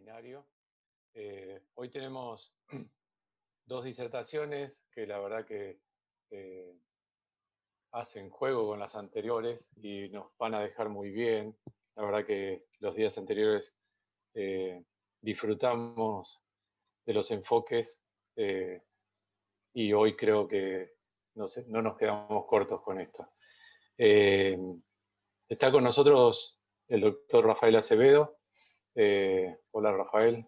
seminario. Hoy tenemos dos disertaciones que la verdad que hacen juego con las anteriores y nos van a dejar muy bien. La verdad que los días anteriores disfrutamos de los enfoques y hoy creo que no nos quedamos cortos con esto. Está con nosotros el doctor Rafael Acevedo. Hola Rafael,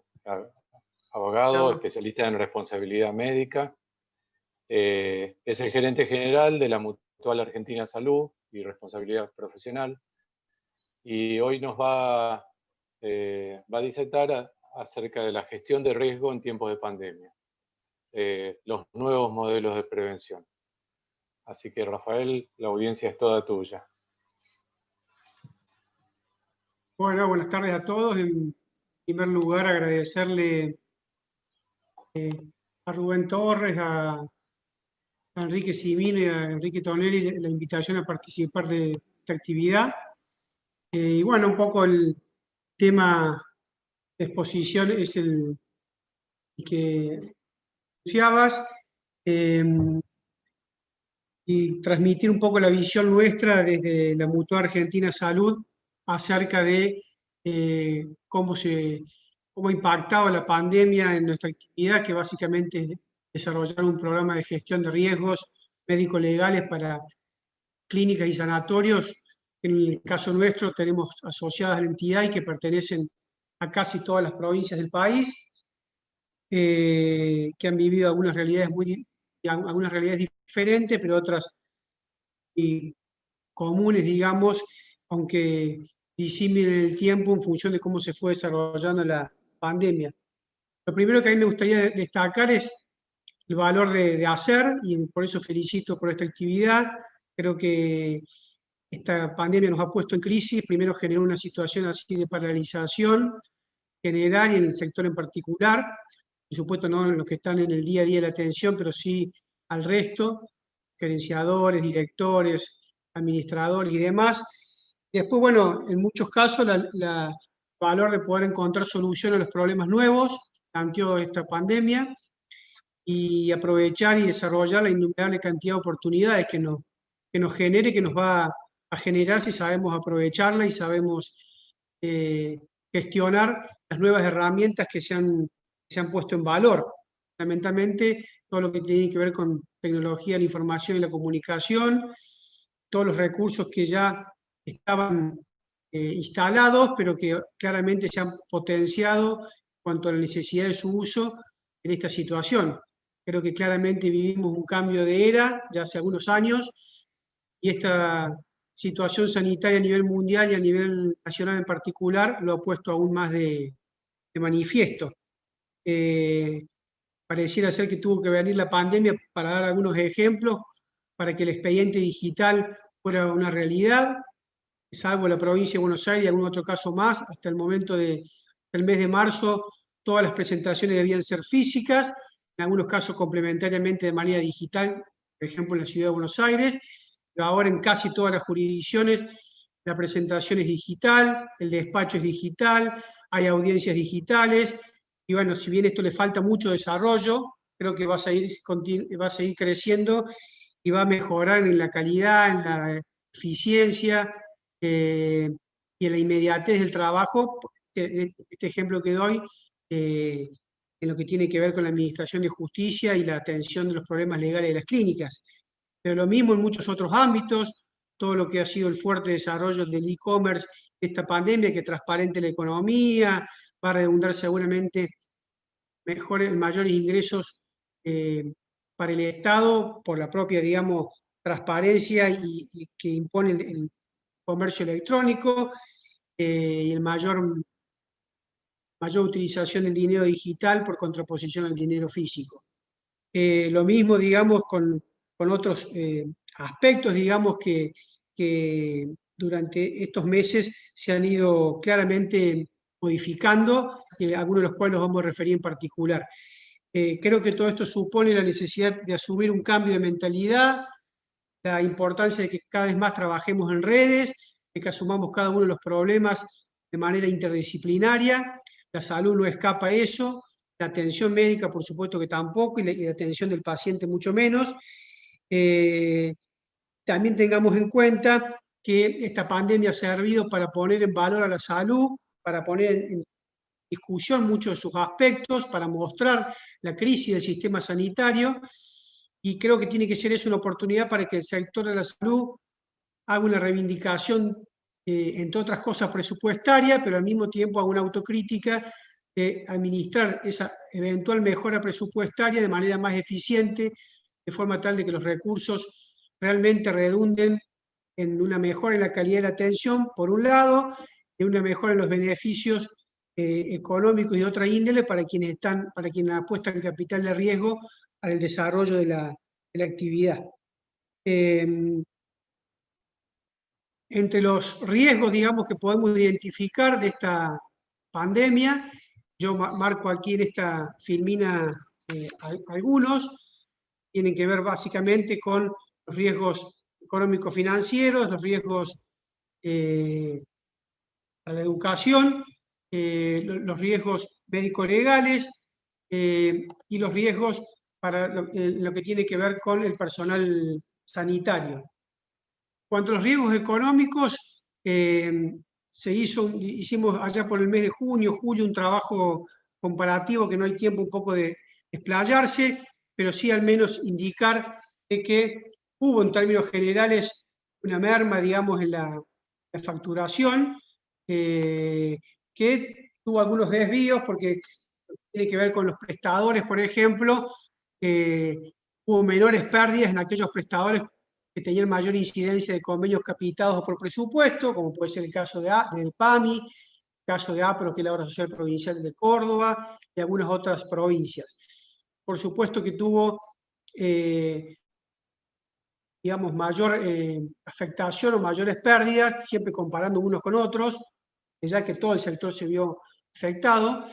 abogado, especialista en responsabilidad médica. Es el gerente general de la Mutual Argentina Salud y Responsabilidad Profesional. Y hoy nos va a disertar acerca de la gestión de riesgo en tiempos de pandemia, los nuevos modelos de prevención. Así que Rafael, la audiencia es toda tuya. Bueno, buenas tardes a todos. En primer lugar, agradecerle a Rubén Torres, a Enrique Cimino y a Enrique Tonelli la invitación a participar de esta actividad. Y bueno, un poco el tema de exposición es el que anunciabas, y transmitir un poco la visión nuestra desde la Mutual Argentina Salud acerca de cómo ha impactado la pandemia en nuestra actividad, que básicamente es desarrollar un programa de gestión de riesgos médico-legales para clínicas y sanatorios. En el caso nuestro tenemos asociadas a la entidad y que pertenecen a casi todas las provincias del país, que han vivido algunas realidades diferentes, pero otras comunes, digamos, aunque disímiles en el tiempo en función de cómo se fue desarrollando la pandemia. Lo primero que a mí me gustaría destacar es el valor de hacer, y por eso felicito por esta actividad. Creo que esta pandemia nos ha puesto en crisis. Primero generó una situación así de paralización general y en el sector en particular. Por supuesto, no en los que están en el día a día de la atención, pero sí al resto, gerenciadores, directores, administradores y demás. Después, bueno, en muchos casos, el valor de poder encontrar solución a los problemas nuevos planteó esta pandemia y aprovechar y desarrollar la innumerable cantidad de oportunidades que nos genere, que nos va a generar si sabemos aprovecharla y sabemos gestionar las nuevas herramientas que se han puesto en valor. Fundamentalmente, todo lo que tiene que ver con tecnología de la información y la comunicación, todos los recursos que ya estaban instalados, pero que claramente se han potenciado en cuanto a la necesidad de su uso en esta situación. Creo que claramente vivimos un cambio de era ya hace algunos años, y esta situación sanitaria a nivel mundial y a nivel nacional en particular lo ha puesto aún más de manifiesto. Pareciera ser que tuvo que venir la pandemia para dar algunos ejemplos, para que el expediente digital fuera una realidad, salvo la provincia de Buenos Aires y algún otro caso más. Hasta el momento del mes de marzo, todas las presentaciones debían ser físicas, en algunos casos complementariamente de manera digital, por ejemplo en la ciudad de Buenos Aires, pero ahora en casi todas las jurisdicciones la presentación es digital, el despacho es digital, hay audiencias digitales, y bueno, si bien esto le falta mucho desarrollo, creo que va a seguir creciendo y va a mejorar en la calidad, en la eficiencia y en la inmediatez del trabajo. Este ejemplo que doy, en lo que tiene que ver con la administración de justicia y la atención de los problemas legales de las clínicas. Pero lo mismo en muchos otros ámbitos, todo lo que ha sido el fuerte desarrollo del e-commerce, esta pandemia que transparente la economía, va a redundar seguramente mayores ingresos para el Estado por la propia, digamos, transparencia y que impone el comercio electrónico y el mayor utilización del dinero digital por contraposición al dinero físico. Lo mismo, digamos, con otros aspectos, digamos, que durante estos meses se han ido claramente modificando, algunos de los cuales nos vamos a referir en particular. Creo que todo esto supone la necesidad de asumir un cambio de mentalidad, la importancia de que cada vez más trabajemos en redes, de que asumamos cada uno de los problemas de manera interdisciplinaria, la salud no escapa a eso, la atención médica por supuesto que tampoco, y la atención del paciente mucho menos. También tengamos en cuenta que esta pandemia ha servido para poner en valor a la salud, para poner en discusión muchos de sus aspectos, para mostrar la crisis del sistema sanitario, y creo que tiene que ser eso una oportunidad para que el sector de la salud haga una reivindicación, entre otras cosas presupuestaria, pero al mismo tiempo haga una autocrítica de administrar esa eventual mejora presupuestaria de manera más eficiente, de forma tal de que los recursos realmente redunden en una mejora en la calidad de la atención, por un lado, y una mejora en los beneficios económicos y de otra índole para quienes apuestan capital de riesgo al desarrollo de la actividad. Entre los riesgos, digamos, que podemos identificar de esta pandemia, yo marco aquí en esta filmina algunos, tienen que ver básicamente con los riesgos económico-financieros, los riesgos a la educación, los riesgos médico-legales y los riesgos para lo que tiene que ver con el personal sanitario. Cuanto a los riesgos económicos, hicimos allá por el mes de junio, julio, un trabajo comparativo que no hay tiempo un poco de explayarse, pero sí al menos indicar de que hubo en términos generales una merma, digamos, en la facturación, que tuvo algunos desvíos porque tiene que ver con los prestadores, por ejemplo, hubo menores pérdidas en aquellos prestadores que tenían mayor incidencia de convenios capitados o por presupuesto, como puede ser el caso del PAMI, el caso de APRO, que es la Obra Social Provincial de Córdoba, y algunas otras provincias. Por supuesto que tuvo, digamos, mayor afectación o mayores pérdidas, siempre comparando unos con otros, ya que todo el sector se vio afectado,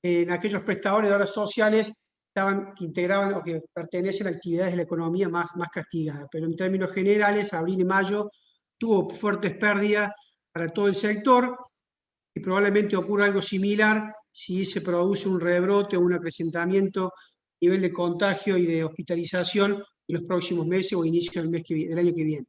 en aquellos prestadores de obras sociales que integraban o que pertenecen a actividades de la economía más castigadas. Pero en términos generales, abril y mayo tuvo fuertes pérdidas para todo el sector y probablemente ocurra algo similar si se produce un rebrote o un acrecentamiento a nivel de contagio y de hospitalización en los próximos meses o inicio del año que viene.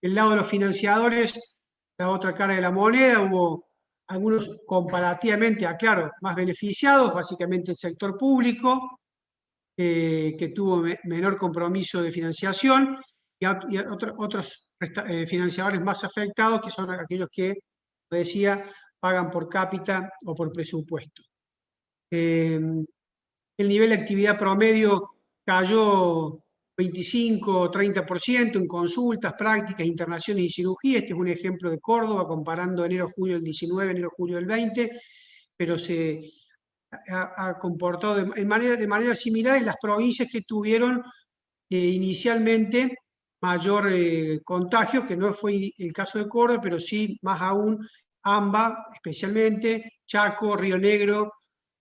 El lado de los financiadores, la otra cara de la moneda, hubo algunos comparativamente, aclaro, más beneficiados, básicamente el sector público, que tuvo menor compromiso de financiación, y otros financiadores más afectados, que son aquellos que, como decía, pagan por cápita o por presupuesto. El nivel de actividad promedio cayó 25 o 30% en consultas, prácticas, internaciones y cirugía. Este es un ejemplo de Córdoba, comparando enero-julio del 19, enero-julio del 20, pero se ha comportado de manera similar en las provincias que tuvieron inicialmente mayor contagio, que no fue el caso de Córdoba, pero sí más aún AMBA, especialmente Chaco, Río Negro,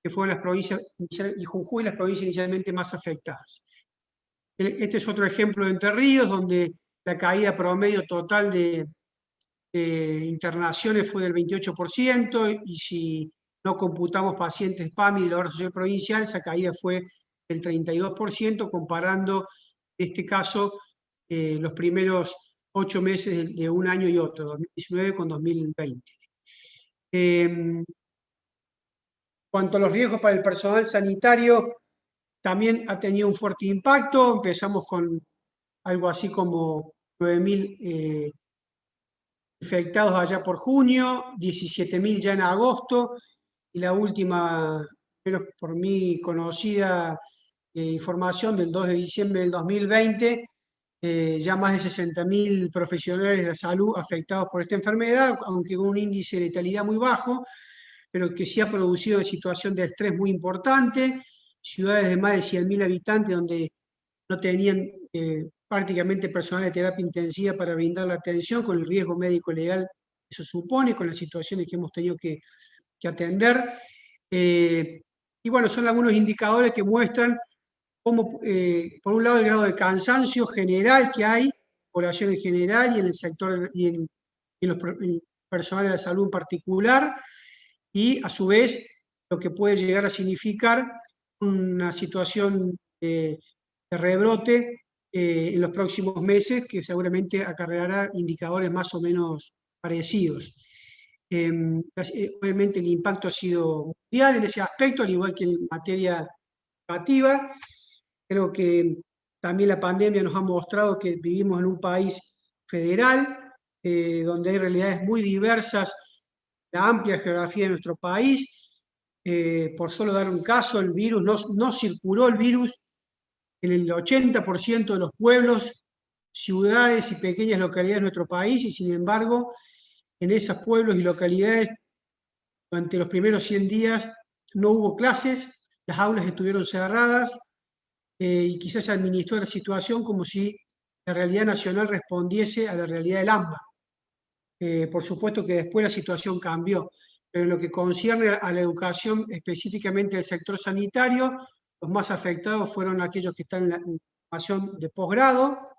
que fueron las provincias, y Jujuy, las provincias inicialmente más afectadas. Este es otro ejemplo de Entre Ríos, donde la caída promedio total de internaciones fue del 28%, y si no computamos pacientes PAMI de la Obra Social Provincial, esa caída fue del 32%, comparando en este caso los primeros 8 meses de un año y otro, 2019 con 2020. Cuanto a los riesgos para el personal sanitario, también ha tenido un fuerte impacto. Empezamos con algo así como 9.000 infectados allá por junio, 17.000 ya en agosto, y la última, menos por mí conocida, información del 2 de diciembre del 2020, ya más de 60.000 profesionales de la salud afectados por esta enfermedad, aunque con un índice de letalidad muy bajo, pero que sí ha producido una situación de estrés muy importante. Ciudades de más de 100.000 habitantes donde no tenían prácticamente personal de terapia intensiva para brindar la atención, con el riesgo médico legal que eso supone, con las situaciones que hemos tenido que atender. Y bueno, son algunos indicadores que muestran cómo, por un lado, el grado de cansancio general que hay, población en general y en el sector y en el personal de la salud en particular, y a su vez lo que puede llegar a significar una situación de rebrote en los próximos meses, que seguramente acarreará indicadores más o menos parecidos. Obviamente el impacto ha sido mundial en ese aspecto, al igual que en materia educativa. Creo que también la pandemia nos ha mostrado que vivimos en un país federal, donde hay realidades muy diversas, la amplia geografía de nuestro país. Por solo dar un caso, el virus no circuló el virus en el 80% de los pueblos, ciudades y pequeñas localidades de nuestro país, y sin embargo, en esos pueblos y localidades, durante los primeros 100 días no hubo clases, las aulas estuvieron cerradas, y quizás se administró la situación como si la realidad nacional respondiese a la realidad del AMBA. Por supuesto que después la situación cambió, pero en lo que concierne a la educación, específicamente del sector sanitario, los más afectados fueron aquellos que están en la formación de posgrado.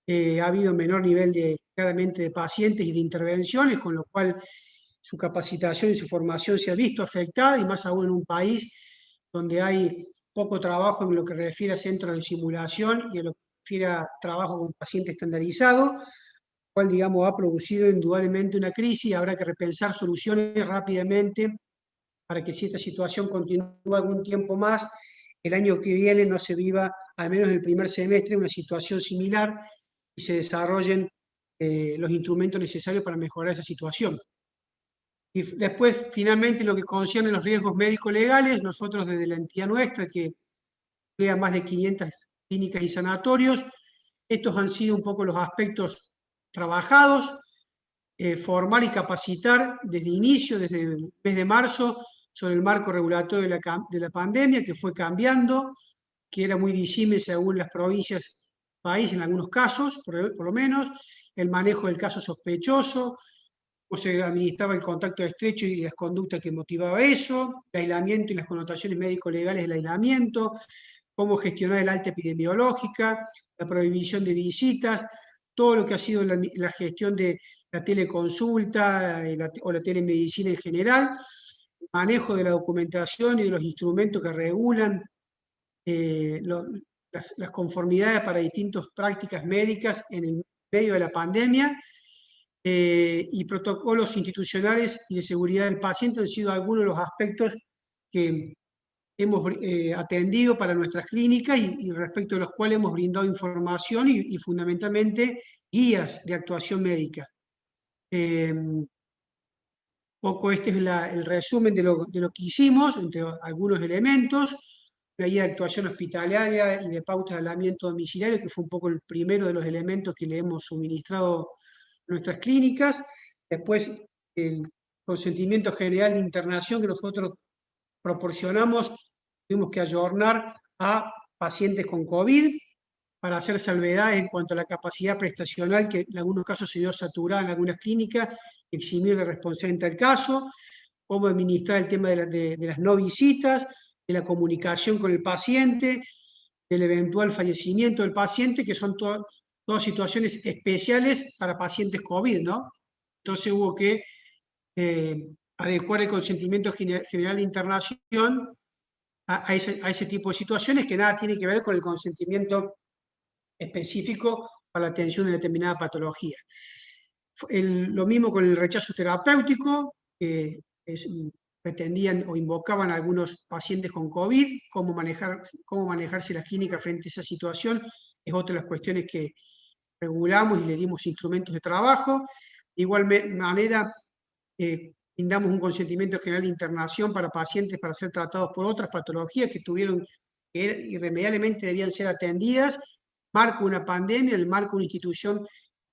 Ha habido menor nivel claramente de pacientes y de intervenciones, con lo cual su capacitación y su formación se ha visto afectada, y más aún en un país donde hay poco trabajo en lo que refiere a centros de simulación y en lo que refiere a trabajo con paciente estandarizado, cual, digamos, ha producido indudablemente una crisis. Habrá que repensar soluciones rápidamente para que, si esta situación continúa algún tiempo más, el año que viene no se viva, al menos en el primer semestre, una situación similar y se desarrollen los instrumentos necesarios para mejorar esa situación. Y después, finalmente, lo que concierne a los riesgos médico-legales, nosotros desde la entidad nuestra, que emplea más de 500 clínicas y sanatorios, estos han sido un poco los aspectos trabajados, formar y capacitar desde inicio, desde el mes de marzo, sobre el marco regulatorio de la pandemia, que fue cambiando, que era muy disímil según las provincias, país en algunos casos, por lo menos, el manejo del caso sospechoso, cómo se administraba el contacto estrecho y las conductas que motivaba eso, el aislamiento y las connotaciones médico-legales del aislamiento, cómo gestionar el alta epidemiológica, la prohibición de visitas, todo lo que ha sido la gestión de la teleconsulta o la telemedicina en general, manejo de la documentación y de los instrumentos que regulan las conformidades para distintas prácticas médicas en el medio de la pandemia, y protocolos institucionales y de seguridad del paciente han sido algunos de los aspectos que hemos atendido para nuestras clínicas y respecto a los cuales hemos brindado información y fundamentalmente guías de actuación médica. Poco este es el resumen de lo que hicimos, entre algunos elementos, la guía de actuación hospitalaria y de pautas de aislamiento domiciliario, que fue un poco el primero de los elementos que le hemos suministrado a nuestras clínicas. Después, el consentimiento general de internación que nosotros proporcionamos, tuvimos que ayornar a pacientes con COVID para hacer salvedades en cuanto a la capacidad prestacional, que en algunos casos se vio saturada en algunas clínicas, eximir de responsabilidad en tal caso, cómo administrar el tema de las no visitas, de la comunicación con el paciente, del eventual fallecimiento del paciente, que son todas situaciones especiales para pacientes COVID, ¿no? Entonces hubo que adecuar el consentimiento general de internación a ese tipo de situaciones, que nada tiene que ver con el consentimiento específico para la atención de determinada patología. Lo mismo con el rechazo terapéutico, que pretendían o invocaban a algunos pacientes con COVID, cómo manejarse la clínica frente a esa situación, es otra de las cuestiones que regulamos y le dimos instrumentos de trabajo. De igual manera, brindamos un consentimiento general de internación para pacientes para ser tratados por otras patologías que irremediablemente debían ser atendidas, marco una pandemia, el marco de una institución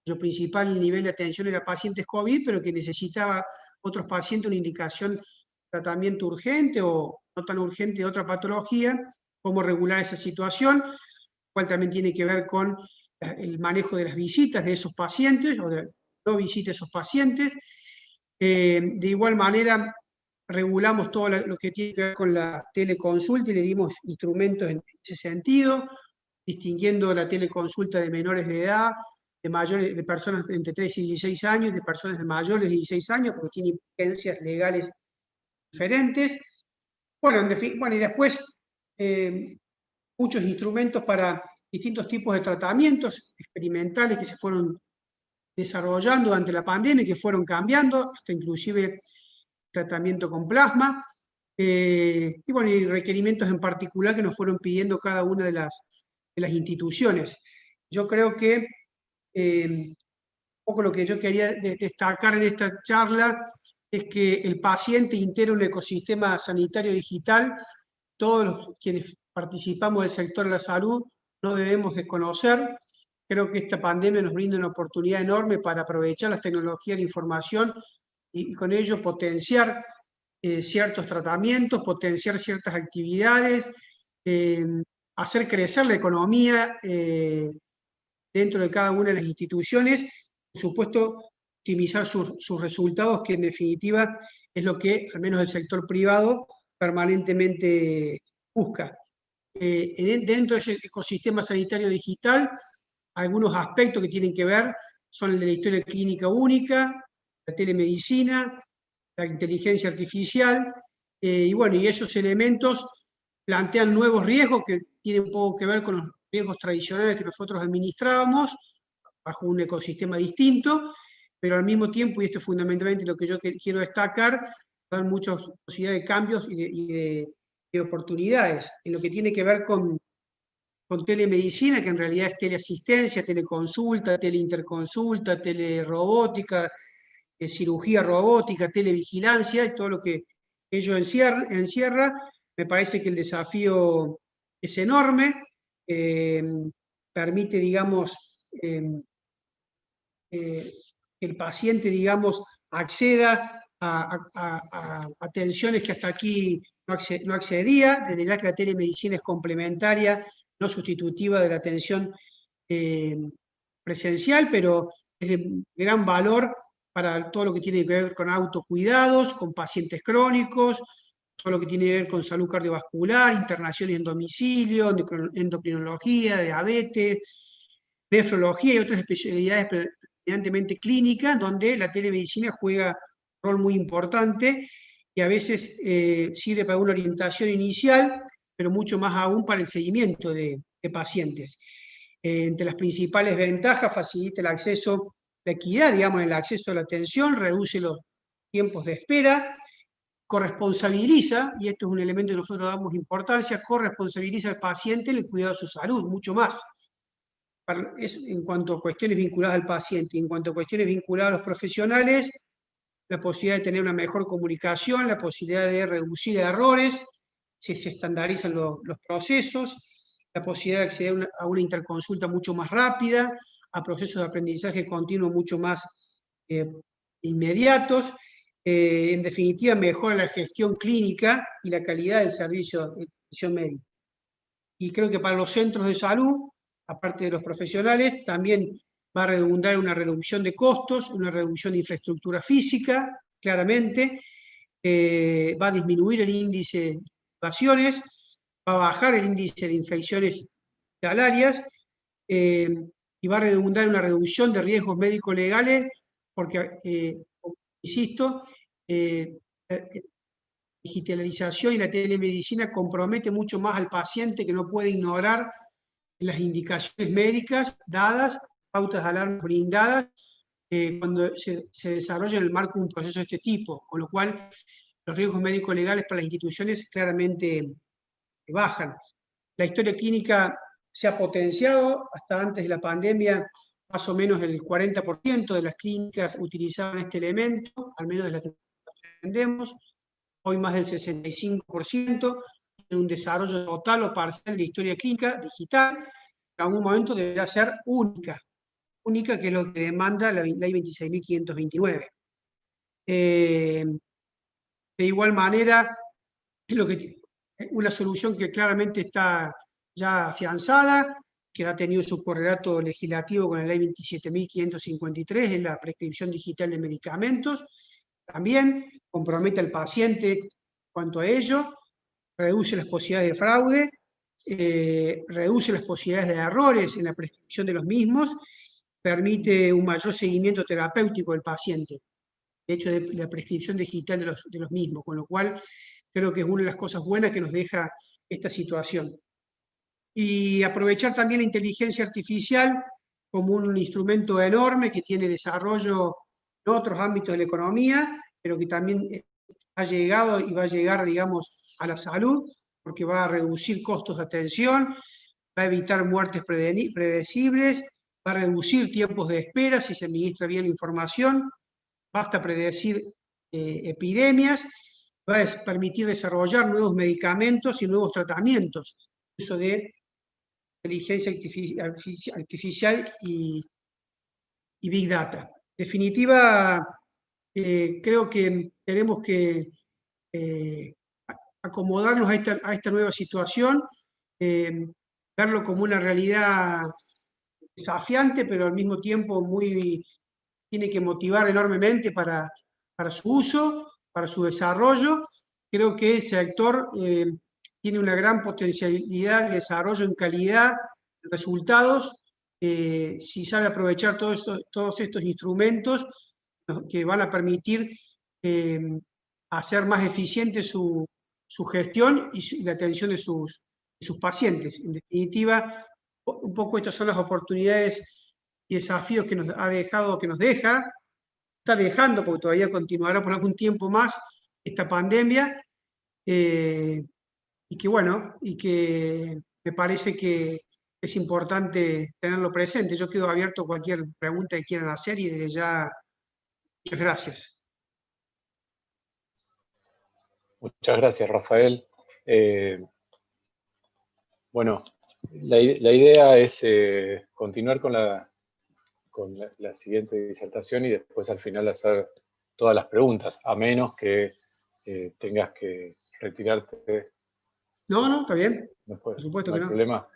cuyo principal nivel de atención era pacientes COVID, pero que necesitaba otros pacientes una indicación de tratamiento urgente o no tan urgente de otra patología, cómo regular esa situación, cual también tiene que ver con el manejo de las visitas de esos pacientes o de no visitas de esos pacientes. De igual manera, regulamos todo lo que tiene que ver con la teleconsulta y le dimos instrumentos en ese sentido, distinguiendo la teleconsulta de menores de edad, de personas de entre 3 y 16 años, de personas de mayores de 16 años, porque tiene implicancias legales diferentes. Bueno, y después muchos instrumentos para distintos tipos de tratamientos experimentales que se fueron desarrollando durante la pandemia y que fueron cambiando, hasta inclusive tratamiento con plasma, y bueno, y requerimientos en particular que nos fueron pidiendo cada una de las instituciones. Yo creo que un poco lo que yo quería destacar en esta charla es que el paciente integra un ecosistema sanitario digital. Todos los quienes participamos del sector de la salud no debemos desconocer. Creo que esta pandemia nos brinda una oportunidad enorme para aprovechar las tecnologías de la información y con ello potenciar ciertos tratamientos, potenciar ciertas actividades, hacer crecer la economía dentro de cada una de las instituciones, por supuesto, optimizar sus resultados, que en definitiva es lo que al menos el sector privado permanentemente busca. Dentro de ese ecosistema sanitario digital, algunos aspectos que tienen que ver son el de la historia clínica única, la telemedicina, la inteligencia artificial, y bueno, y esos elementos plantean nuevos riesgos que tienen un poco que ver con los riesgos tradicionales que nosotros administrábamos, bajo un ecosistema distinto, pero al mismo tiempo, y esto es fundamentalmente lo que yo quiero destacar, dan muchas posibilidades de cambios y de oportunidades en lo que tiene que ver con telemedicina, que en realidad es teleasistencia, teleconsulta, teleinterconsulta, telerobótica, cirugía robótica, televigilancia y todo lo que ello encierra. Me parece que el desafío es enorme, permite, digamos, que el paciente, digamos, acceda a atenciones que hasta aquí no accedía, desde ya que la telemedicina es complementaria, no sustitutiva de la atención presencial, pero es de gran valor para todo lo que tiene que ver con autocuidados, con pacientes crónicos, todo lo que tiene que ver con salud cardiovascular, internaciones en domicilio, endocrinología, diabetes, nefrología y otras especialidades predominantemente clínicas, donde la telemedicina juega un rol muy importante y a veces sirve para una orientación inicial, pero mucho más aún para el seguimiento de pacientes. Entre las principales ventajas, facilita el acceso, la equidad, digamos, en el acceso a la atención, reduce los tiempos de espera, corresponsabiliza, y esto es un elemento que nosotros damos importancia, corresponsabiliza al paciente en el cuidado de su salud, mucho más. En cuanto a cuestiones vinculadas al paciente, en cuanto a cuestiones vinculadas a los profesionales, la posibilidad de tener una mejor comunicación, la posibilidad de reducir errores, si se estandarizan los procesos, la posibilidad de acceder a una interconsulta mucho más rápida, a procesos de aprendizaje continuo mucho más inmediatos. En definitiva, mejora la gestión clínica y la calidad del servicio de atención médica. Y creo que para los centros de salud, aparte de los profesionales, también va a redundar en una reducción de costos, una reducción de infraestructura física, claramente, va a disminuir el índice de infecciones, va a bajar el índice de infecciones hospitalarias, y va a redundar en una reducción de riesgos médico-legales, porque, insisto, la digitalización y la telemedicina compromete mucho más al paciente, que no puede ignorar las indicaciones médicas dadas, pautas de alarma brindadas, cuando se desarrolla en el marco de un proceso de este tipo, con lo cual los riesgos médico-legales para las instituciones claramente bajan. La historia clínica se ha potenciado. Hasta antes de la pandemia, más o menos el 40% de las clínicas utilizaban este elemento, al menos de las que atendemos. Hoy más del 65%, en un desarrollo total o parcial de historia clínica digital, que en algún momento deberá ser única, que es lo que demanda la ley 26.529. De igual manera, es una solución que claramente está ya afianzada, que ha tenido su correlato legislativo con la ley 27.553, es la prescripción digital de medicamentos. También compromete al paciente en cuanto a ello, reduce las posibilidades de fraude, reduce las posibilidades de errores en la prescripción de los mismos, permite un mayor seguimiento terapéutico del paciente, de hecho de la prescripción digital de los mismos, con lo cual creo que es una de las cosas buenas que nos deja esta situación. Y aprovechar también la inteligencia artificial como un instrumento enorme que tiene desarrollo en otros ámbitos de la economía, pero que también ha llegado y va a llegar, digamos, a la salud, porque va a reducir costos de atención, va a evitar muertes predecibles, va a reducir tiempos de espera si se administra bien la información, basta predecir epidemias, va a permitir desarrollar nuevos medicamentos y nuevos tratamientos. Eso de inteligencia artificial y Big Data. En definitiva, creo que tenemos que acomodarnos a esta nueva situación, verlo como una realidad desafiante, pero al mismo tiempo tiene que motivar enormemente para su uso, para su desarrollo. Creo que el sector tiene una gran potencialidad de desarrollo en calidad, en resultados, si sabe aprovechar todos estos instrumentos que van a permitir eh, hacer más eficiente su gestión y la atención de sus pacientes. En definitiva, un poco estas son las oportunidades y desafíos que nos ha dejado, que nos deja, está dejando, porque todavía continuará por algún tiempo más esta pandemia, y que bueno, y que me parece que es importante tenerlo presente. Yo quedo abierto a cualquier pregunta que quieran hacer y desde ya, muchas gracias. Muchas gracias, Rafael. Bueno, la idea es continuar con la siguiente disertación y después al final hacer todas las preguntas, a menos que tengas que retirarte. No, está bien. No, Por supuesto no que hay no. problema.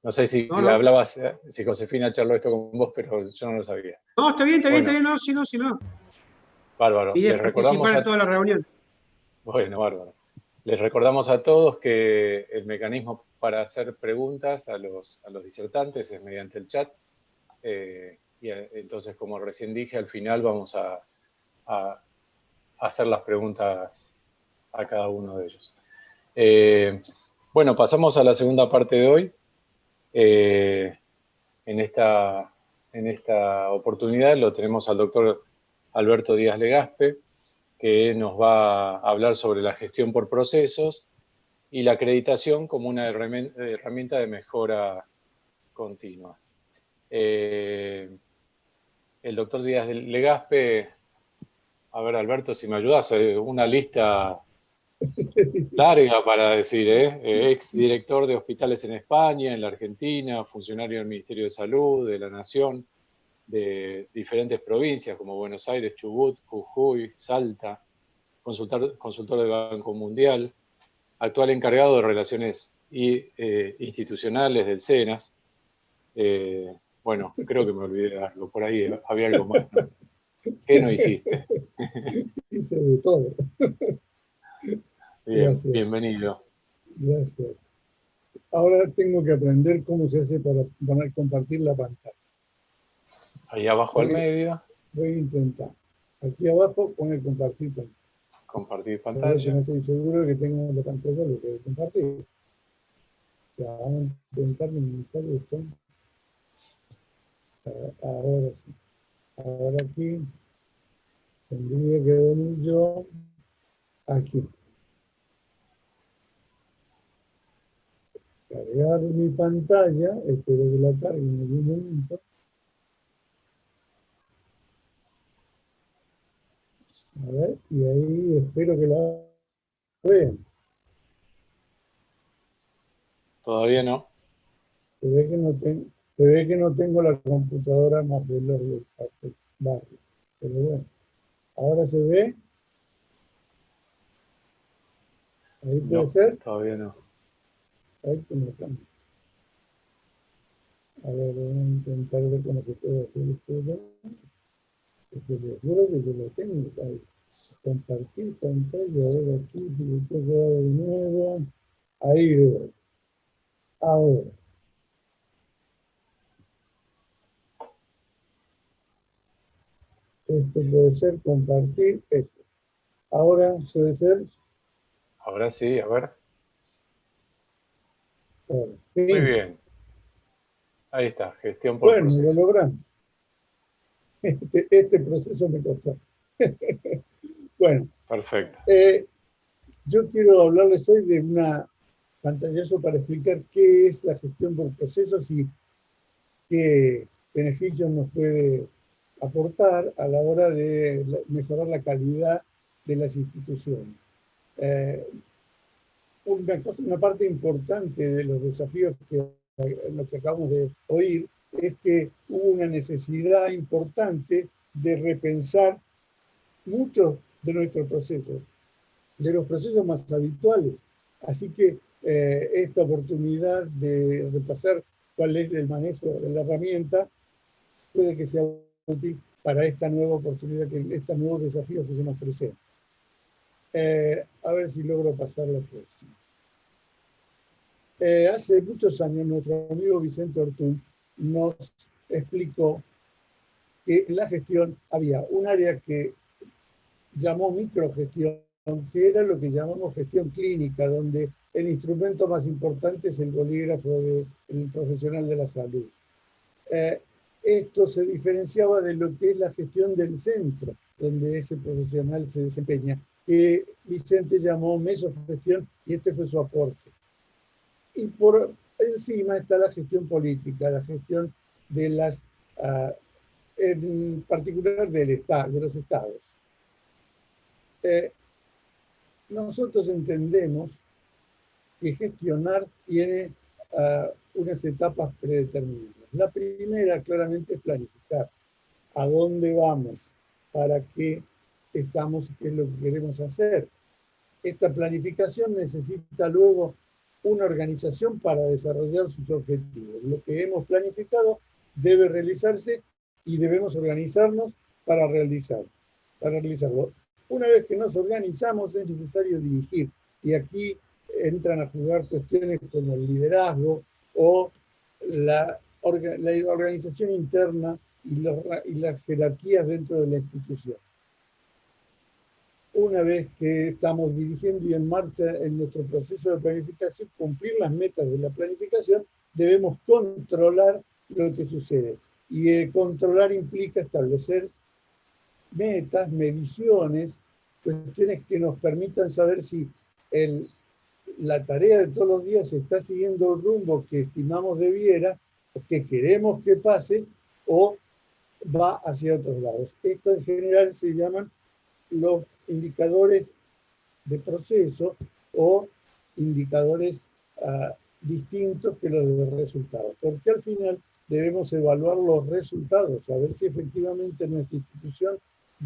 No sé si No. hablabas, si Josefina charló esto con vos, pero yo no lo sabía. No, está bien, Bueno, no, si no, si no. bárbaro. Y es Les recordamos participar en toda la reunión. Bueno, bárbaro. Les recordamos a todos que el mecanismo para hacer preguntas a los disertantes es mediante el chat. Entonces, como recién dije, al final vamos a hacer las preguntas a cada uno de ellos. Bueno, pasamos a la segunda parte de hoy. En esta oportunidad lo tenemos al doctor Alberto Díaz Legaspe, que nos va a hablar sobre la gestión por procesos y la acreditación como una herramienta de mejora continua. El doctor Díaz Legaspe, a ver, Alberto, si me ayudas, una lista larga para decir, ex director de hospitales en España, en la Argentina, funcionario del Ministerio de Salud, de la Nación, de diferentes provincias como Buenos Aires, Chubut, Jujuy, Salta, consultor del Banco Mundial, actual encargado de relaciones institucionales del SENAS. Bueno, creo que me olvidé de algo, por ahí había algo más, ¿no? ¿Qué no hiciste? Hice de todo. Bien, Gracias. bienvenido. Gracias. Ahora tengo que aprender cómo se hace para compartir la pantalla. Ahí abajo al medio. Voy a intentar. Aquí abajo pone compartir pantalla. Compartir Pero pantalla. no estoy seguro de que tengo la pantalla lo que compartir. Ya, vamos a intentar minimizar esto. Ahora sí. Ahora aquí tendría que venir yo aquí. Cargar mi pantalla, espero que la cargue en algún momento. A ver, y ahí espero que la vean. Todavía no. Se ve que no tengo la computadora más veloz del barrio. Pero bueno, ahora se ve. Ahí puede No, ser. todavía no. Ahí se me cambia. A ver, voy a intentar ver cómo se puede hacer esto. Porque les juro que yo lo tengo ahí. Compartir pantalla, a ver aquí, si lo tengo de nuevo. Ahí veo. Ahora. Esto puede ser compartir esto. Ahora puede ser Ahora sí, a ver. Por Muy fin. bien. Ahí está, gestión por Bueno, lo procesos. logramos. Este proceso me costó. Bueno, Perfecto. yo quiero hablarles hoy de una pantallazo para explicar qué es la gestión por procesos y qué beneficios nos puede aportar a la hora de mejorar la calidad de las instituciones. Una parte importante de los desafíos lo que acabamos de oír es que hubo una necesidad importante de repensar muchos de nuestros procesos, de los procesos más habituales. Así que esta oportunidad de repasar cuál es el manejo de la herramienta puede que sea útil para esta nueva oportunidad, estos nuevos desafíos que se nos presentan. A ver si logro pasar la próxima. Hace muchos años nuestro amigo Vicente Ortún nos explicó que en la gestión había un área que llamó microgestión, que era lo que llamamos gestión clínica, donde el instrumento más importante es el bolígrafo del profesional de la salud. Esto se diferenciaba de lo que es la gestión del centro, donde ese profesional se desempeña, que Vicente llamó mesogestión y este fue su aporte. Y por encima está la gestión política, la gestión de las, en particular del Estado, de los estados. Nosotros entendemos que gestionar tiene unas etapas predeterminadas. La primera claramente es planificar a dónde vamos, para qué estamos, qué es lo que queremos hacer. Esta planificación necesita luego una organización para desarrollar sus objetivos. Lo que hemos planificado debe realizarse y debemos organizarnos para realizarlo. Una vez que nos organizamos es necesario dirigir y aquí entran a jugar cuestiones como el liderazgo o la organización interna y las jerarquías dentro de la institución. Una vez que estamos dirigiendo y en marcha en nuestro proceso de planificación, cumplir las metas de la planificación, debemos controlar lo que sucede. Y controlar implica establecer metas, mediciones, cuestiones que nos permitan saber si la tarea de todos los días está siguiendo el rumbo que estimamos debiera, o que queremos que pase, o va hacia otros lados. Esto en general se llaman los indicadores de proceso o indicadores distintos que los de resultados, porque al final debemos evaluar los resultados, a ver si efectivamente nuestra institución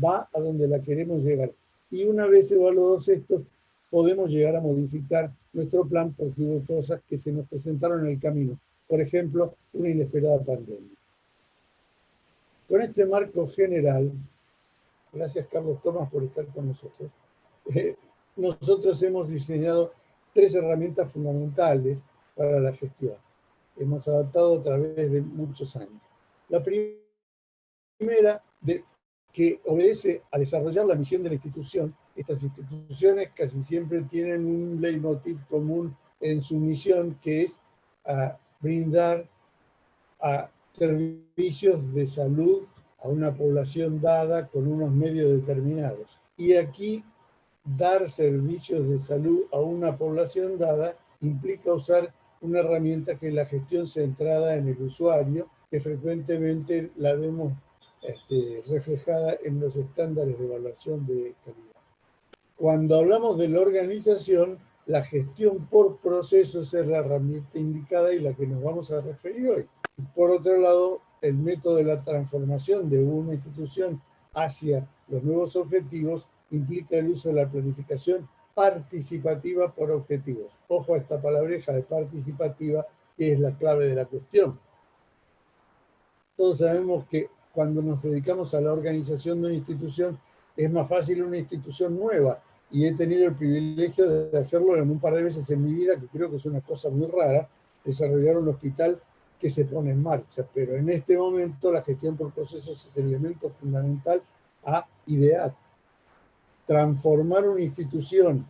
va a donde la queremos llegar. Y una vez evaluados estos, podemos llegar a modificar nuestro plan porque hubo cosas que se nos presentaron en el camino. Por ejemplo, una inesperada pandemia. Con este marco general, gracias Carlos Tomás por estar con nosotros, nosotros hemos diseñado 3 herramientas fundamentales para la gestión. Hemos adaptado a través de muchos años. La primera, que obedece a desarrollar la misión de la institución. Estas instituciones casi siempre tienen un leitmotiv común en su misión, que es brindar servicios de salud a una población dada con unos medios determinados. Y aquí, dar servicios de salud a una población dada implica usar una herramienta que es la gestión centrada en el usuario, que frecuentemente la vemos reflejada en los estándares de evaluación de calidad. Cuando hablamos de la organización, la gestión por procesos es la herramienta indicada y la que nos vamos a referir hoy. Por otro lado, el método de la transformación de una institución hacia los nuevos objetivos implica el uso de la planificación participativa por objetivos. Ojo a esta palabreja de participativa, que es la clave de la cuestión. Todos sabemos que cuando nos dedicamos a la organización de una institución, es más fácil una institución nueva. Y he tenido el privilegio de hacerlo en un par de veces en mi vida, que creo que es una cosa muy rara, desarrollar un hospital que se pone en marcha. Pero en este momento la gestión por procesos es el elemento fundamental a idear. Transformar una institución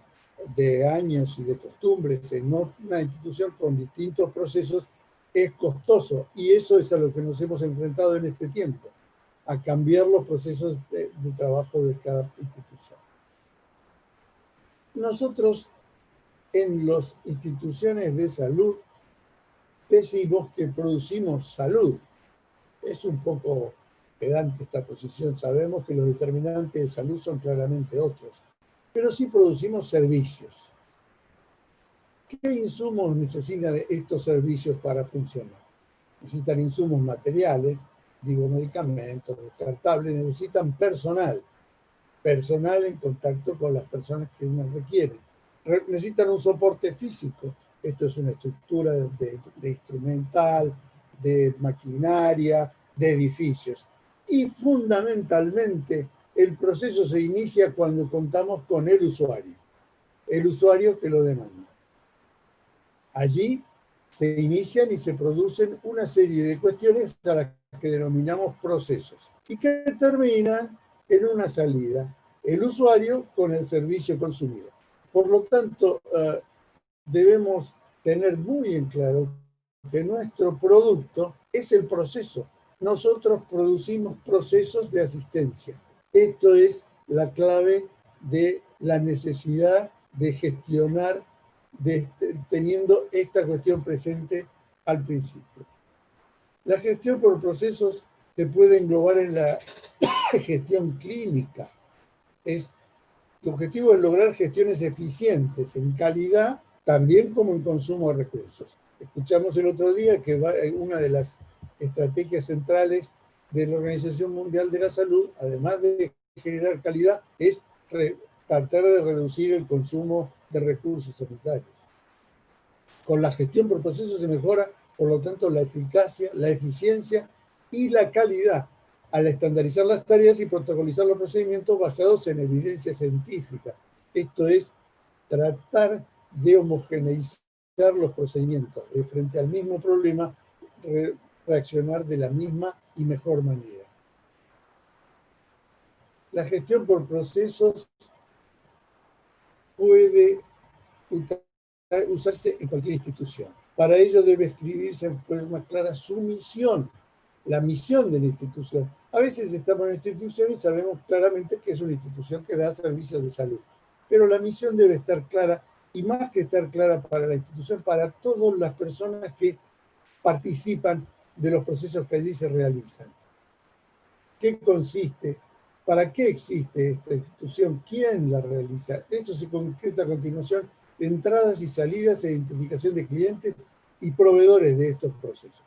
de años y de costumbres en una institución con distintos procesos es costoso, y eso es a lo que nos hemos enfrentado en este tiempo, a cambiar los procesos de trabajo de cada institución. Nosotros en las instituciones de salud decimos que producimos salud. Es un poco pedante esta posición, sabemos que los determinantes de salud son claramente otros, pero sí producimos servicios. ¿Qué insumos necesitan estos servicios para funcionar? Necesitan insumos materiales, digo medicamentos, descartables, necesitan personal en contacto con las personas que nos requieren. Necesitan un soporte físico, esto es una estructura de instrumental, de maquinaria, de edificios. Y fundamentalmente el proceso se inicia cuando contamos con el usuario que lo demanda. Allí se inician y se producen una serie de cuestiones a las que denominamos procesos y que terminan en una salida, el usuario con el servicio consumido. Por lo tanto, debemos tener muy en claro que nuestro producto es el proceso. Nosotros producimos procesos de asistencia. Esto es la clave de la necesidad de gestionar teniendo esta cuestión presente al principio. La gestión por procesos se puede englobar en la gestión clínica. El objetivo es lograr gestiones eficientes en calidad, también como en consumo de recursos. Escuchamos el otro día que una de las estrategias centrales de la Organización Mundial de la Salud, además de generar calidad, es tratar de reducir el consumo de recursos sanitarios. Con la gestión por procesos se mejora, por lo tanto, la eficacia, la eficiencia y la calidad, al estandarizar las tareas y protocolizar los procedimientos basados en evidencia científica. Esto es tratar de homogeneizar los procedimientos, de frente al mismo problema, reaccionar de la misma y mejor manera. La gestión por procesos puede usarse en cualquier institución. Para ello debe escribirse en forma clara su misión, la misión de la institución. A veces estamos en una institución y sabemos claramente que es una institución que da servicios de salud, pero la misión debe estar clara, y más que estar clara para la institución, para todas las personas que participan de los procesos que allí se realizan. ¿Qué consiste? ¿Para qué existe esta institución? ¿Quién la realiza? Esto se concreta a continuación: entradas y salidas e identificación de clientes y proveedores de estos procesos.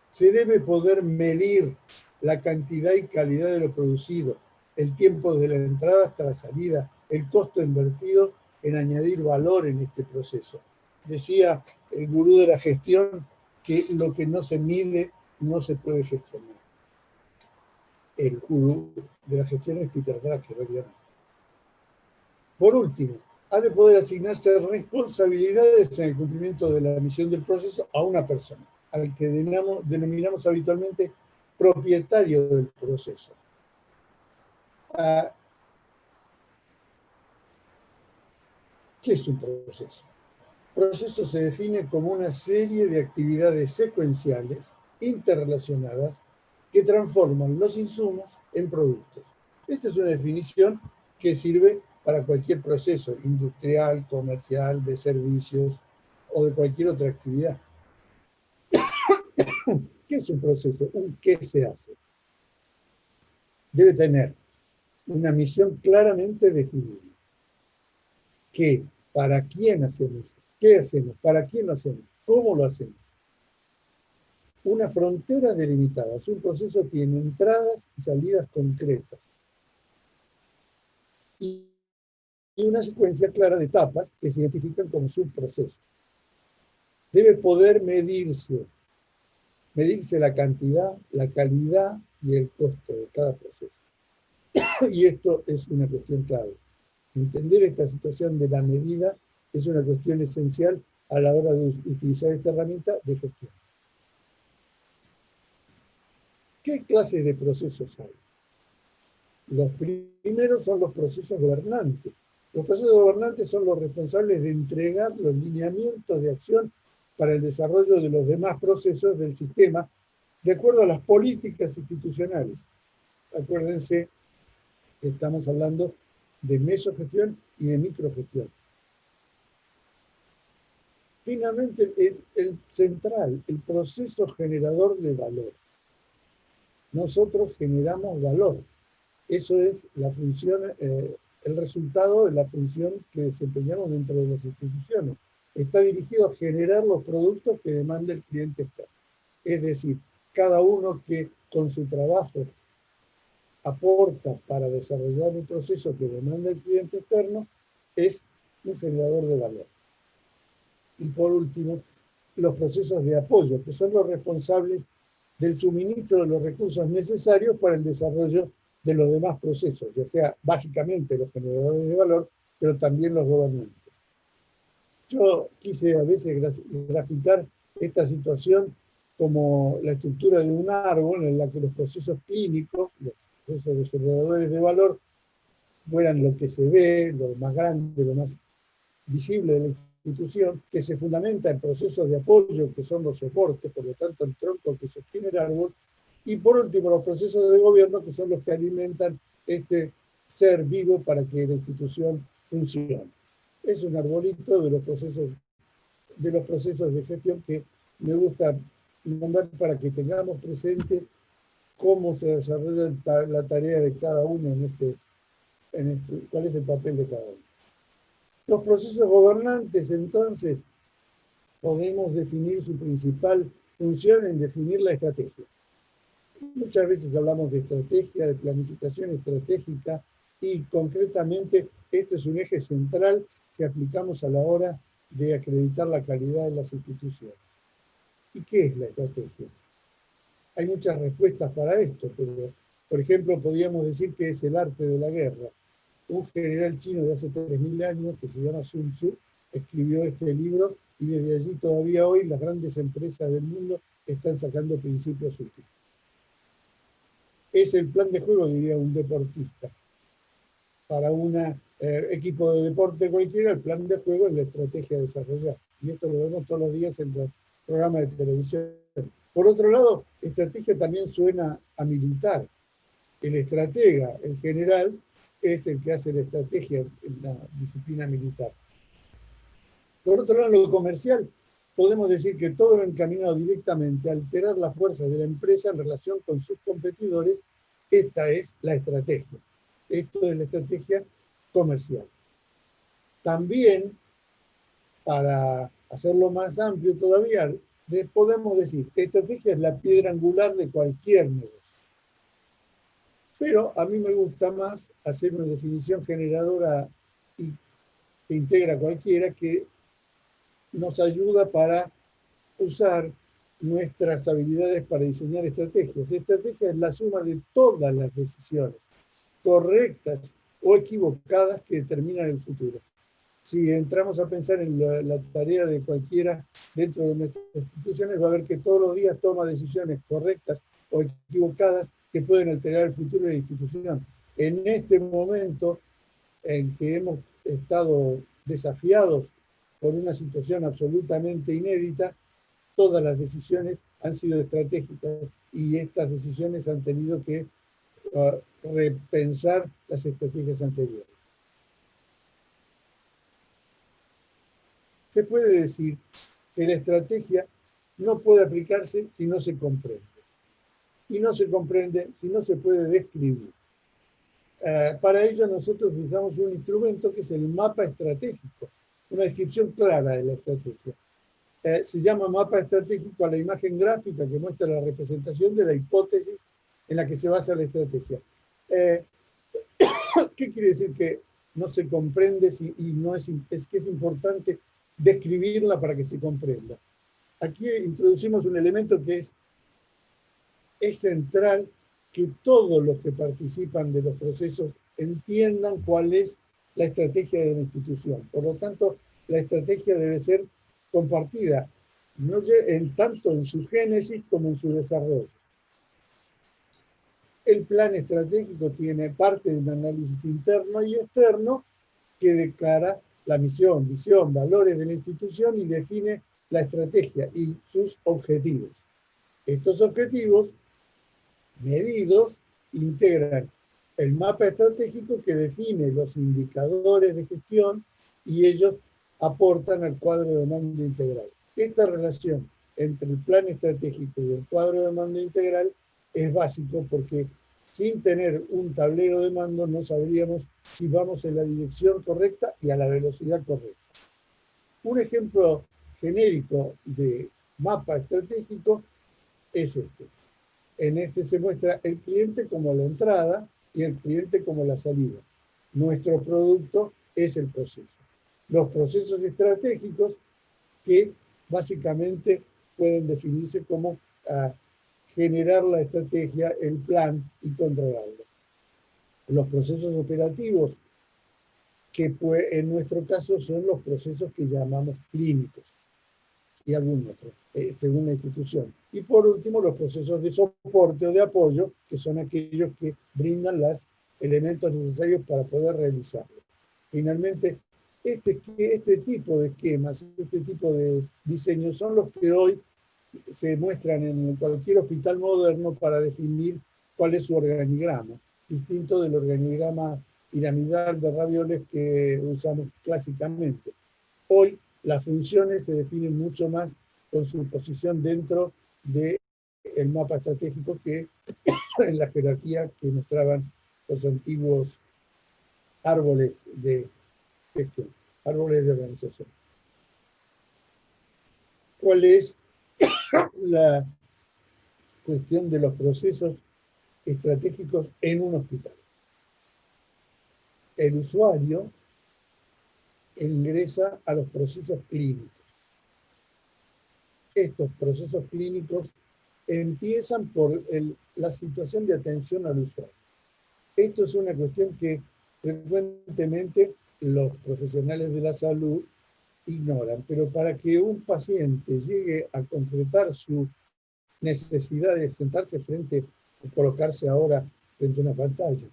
Se debe poder medir la cantidad y calidad de lo producido, el tiempo de la entrada hasta la salida, el costo invertido en añadir valor en este proceso. Decía el gurú de la gestión que lo que no se mide no se puede gestionar. El gurú de la gestión es Peter Drucker, obviamente. Por último, ha de poder asignarse responsabilidades en el cumplimiento de la misión del proceso a una persona, al que denominamos habitualmente propietario del proceso. ¿Qué es un proceso? Proceso se define como una serie de actividades secuenciales, interrelacionadas, que transforman los insumos en productos. Esta es una definición que sirve para cualquier proceso industrial, comercial, de servicios o de cualquier otra actividad. ¿Qué es un proceso? ¿Qué se hace? Debe tener una misión claramente definida. ¿Qué? ¿Para quién hacemos? ¿Qué hacemos? ¿Para quién lo hacemos? ¿Cómo lo hacemos? Una frontera delimitada. Es un proceso que tiene entradas y salidas concretas. Y una secuencia clara de etapas que se identifican como subprocesos. Debe poder medirse la cantidad, la calidad y el costo de cada proceso. Y esto es una cuestión clave. Entender esta situación de la medida es una cuestión esencial a la hora de utilizar esta herramienta de gestión. ¿Qué clases de procesos hay? Los primeros son los procesos gobernantes. Los procesos gobernantes son los responsables de entregar los lineamientos de acción para el desarrollo de los demás procesos del sistema, de acuerdo a las políticas institucionales. Acuérdense que estamos hablando de mesogestión y de microgestión. Finalmente, el central, el proceso generador de valor. Nosotros generamos valor. Eso es la función, el resultado de la función que desempeñamos dentro de las instituciones. Está dirigido a generar los productos que demanda el cliente externo. Es decir, cada uno que con su trabajo aporta para desarrollar un proceso que demanda el cliente externo es un generador de valor. Y por último, los procesos de apoyo, que son los responsables del suministro de los recursos necesarios para el desarrollo de los demás procesos, ya sea básicamente los generadores de valor, pero también los gobernantes. Yo quise a veces graficar esta situación como la estructura de un árbol en la que los procesos clínicos, los procesos de generadores de valor, fueran lo que se ve, lo más grande, lo más visible de la institución, que se fundamenta en procesos de apoyo, que son los soportes, por lo tanto el tronco que sostiene el árbol, y por último los procesos de gobierno, que son los que alimentan este ser vivo para que la institución funcione. Es un arbolito de los procesos de gestión que me gusta nombrar para que tengamos presente cómo se desarrolla la tarea de cada uno cuál es el papel de cada uno. Los procesos gobernantes, entonces, podemos definir su principal función en definir la estrategia. Muchas veces hablamos de estrategia, de planificación estratégica, y concretamente esto es un eje central que aplicamos a la hora de acreditar la calidad de las instituciones. ¿Y qué es la estrategia? Hay muchas respuestas para esto, pero, por ejemplo, podríamos decir que es el arte de la guerra. Un general chino de hace 3.000 años, que se llama Sun Tzu, escribió este libro, y desde allí todavía hoy las grandes empresas del mundo están sacando principios útiles. Es el plan de juego, diría un deportista. Para un equipo de deporte cualquiera, el plan de juego es la estrategia a desarrollar. Y esto lo vemos todos los días en los programas de televisión. Por otro lado, estrategia también suena a militar. El estratega, el general, es el que hace la estrategia en la disciplina militar. Por otro lado, en lo comercial, podemos decir que todo lo encaminado directamente a alterar la fuerza de la empresa en relación con sus competidores. Esta es la estrategia. Esto es la estrategia comercial. También, para hacerlo más amplio todavía, podemos decir que estrategia es la piedra angular de cualquier negocio. Pero a mí me gusta más hacer una definición generadora y que integra a cualquiera, que nos ayuda para usar nuestras habilidades para diseñar estrategias. Estrategia es la suma de todas las decisiones, correctas o equivocadas, que determinan el futuro. Si entramos a pensar en la tarea de cualquiera dentro de nuestras instituciones, va a ver que todos los días toma decisiones correctas o equivocadas que pueden alterar el futuro de la institución. En este momento en que hemos estado desafiados por una situación absolutamente inédita, todas las decisiones han sido estratégicas, y estas decisiones han tenido que repensar las estrategias anteriores. Se puede decir que la estrategia no puede aplicarse si no se comprende. Y no se comprende si no se puede describir. Para ello nosotros usamos un instrumento que es el mapa estratégico, una descripción clara de la estrategia. Se llama mapa estratégico a la imagen gráfica que muestra la representación de la hipótesis en la que se basa la estrategia. ¿Qué quiere decir que no se comprende y no es que es importante describirla para que se comprenda? Aquí introducimos un elemento que es central, que todos los que participan de los procesos entiendan cuál es la estrategia de la institución. Por lo tanto, la estrategia debe ser compartida, tanto en su génesis como en su desarrollo. El plan estratégico tiene parte de un análisis interno y externo, que declara la misión, visión, valores de la institución y define la estrategia y sus objetivos. Estos objetivos medidos integran el mapa estratégico que define los indicadores de gestión y ellos aportan al cuadro de mando integral. Esta relación entre el plan estratégico y el cuadro de mando integral es básico porque sin tener un tablero de mando no sabríamos si vamos en la dirección correcta y a la velocidad correcta. Un ejemplo genérico de mapa estratégico es este. En este se muestra el cliente como la entrada y el cliente como la salida. Nuestro producto es el proceso. Los procesos estratégicos que básicamente pueden definirse como generar la estrategia, el plan y controlarlo. Los procesos operativos, que en nuestro caso son los procesos que llamamos clínicos y algún otro, según la institución. Y por último, los procesos de soporte o de apoyo, que son aquellos que brindan los elementos necesarios para poder realizarlo. Finalmente, este tipo de esquemas, este tipo de diseños son los que hoy se muestran en cualquier hospital moderno para definir cuál es su organigrama, distinto del organigrama piramidal de ravioles que usamos clásicamente. Hoy las funciones se definen mucho más con su posición dentro del mapa estratégico que en la jerarquía que mostraban los antiguos árboles de gestión, árboles de organización. ¿Cuál es la cuestión de los procesos estratégicos en un hospital? El usuario ingresa a los procesos clínicos. Estos procesos clínicos empiezan por la situación de atención al usuario. Esto es una cuestión que frecuentemente los profesionales de la salud ignoran, pero para que un paciente llegue a concretar su necesidad de sentarse frente, o colocarse ahora frente a una pantalla,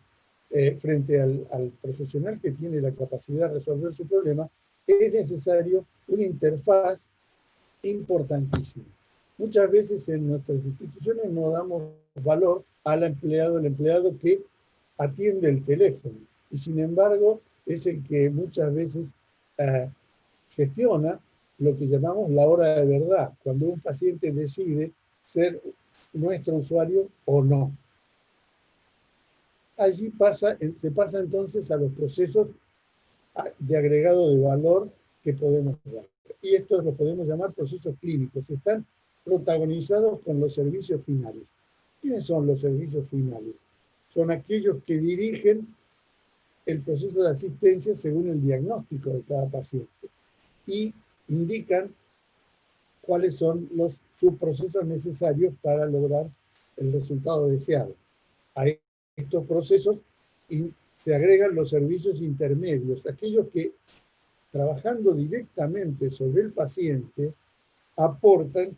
frente al profesional que tiene la capacidad de resolver su problema, es necesario una interfaz importantísima. Muchas veces en nuestras instituciones no damos valor al empleado, el empleado que atiende el teléfono, y sin embargo es el que muchas veces gestiona lo que llamamos la hora de verdad, cuando un paciente decide ser nuestro usuario o no. Allí se pasa entonces a los procesos de agregado de valor que podemos dar. Y estos los podemos llamar procesos clínicos. Están protagonizados con los servicios finales. ¿Quiénes son los servicios finales? Son aquellos que dirigen el proceso de asistencia según el diagnóstico de cada paciente y indican cuáles son los subprocesos necesarios para lograr el resultado deseado. A estos procesos se agregan los servicios intermedios, aquellos que, trabajando directamente sobre el paciente, aportan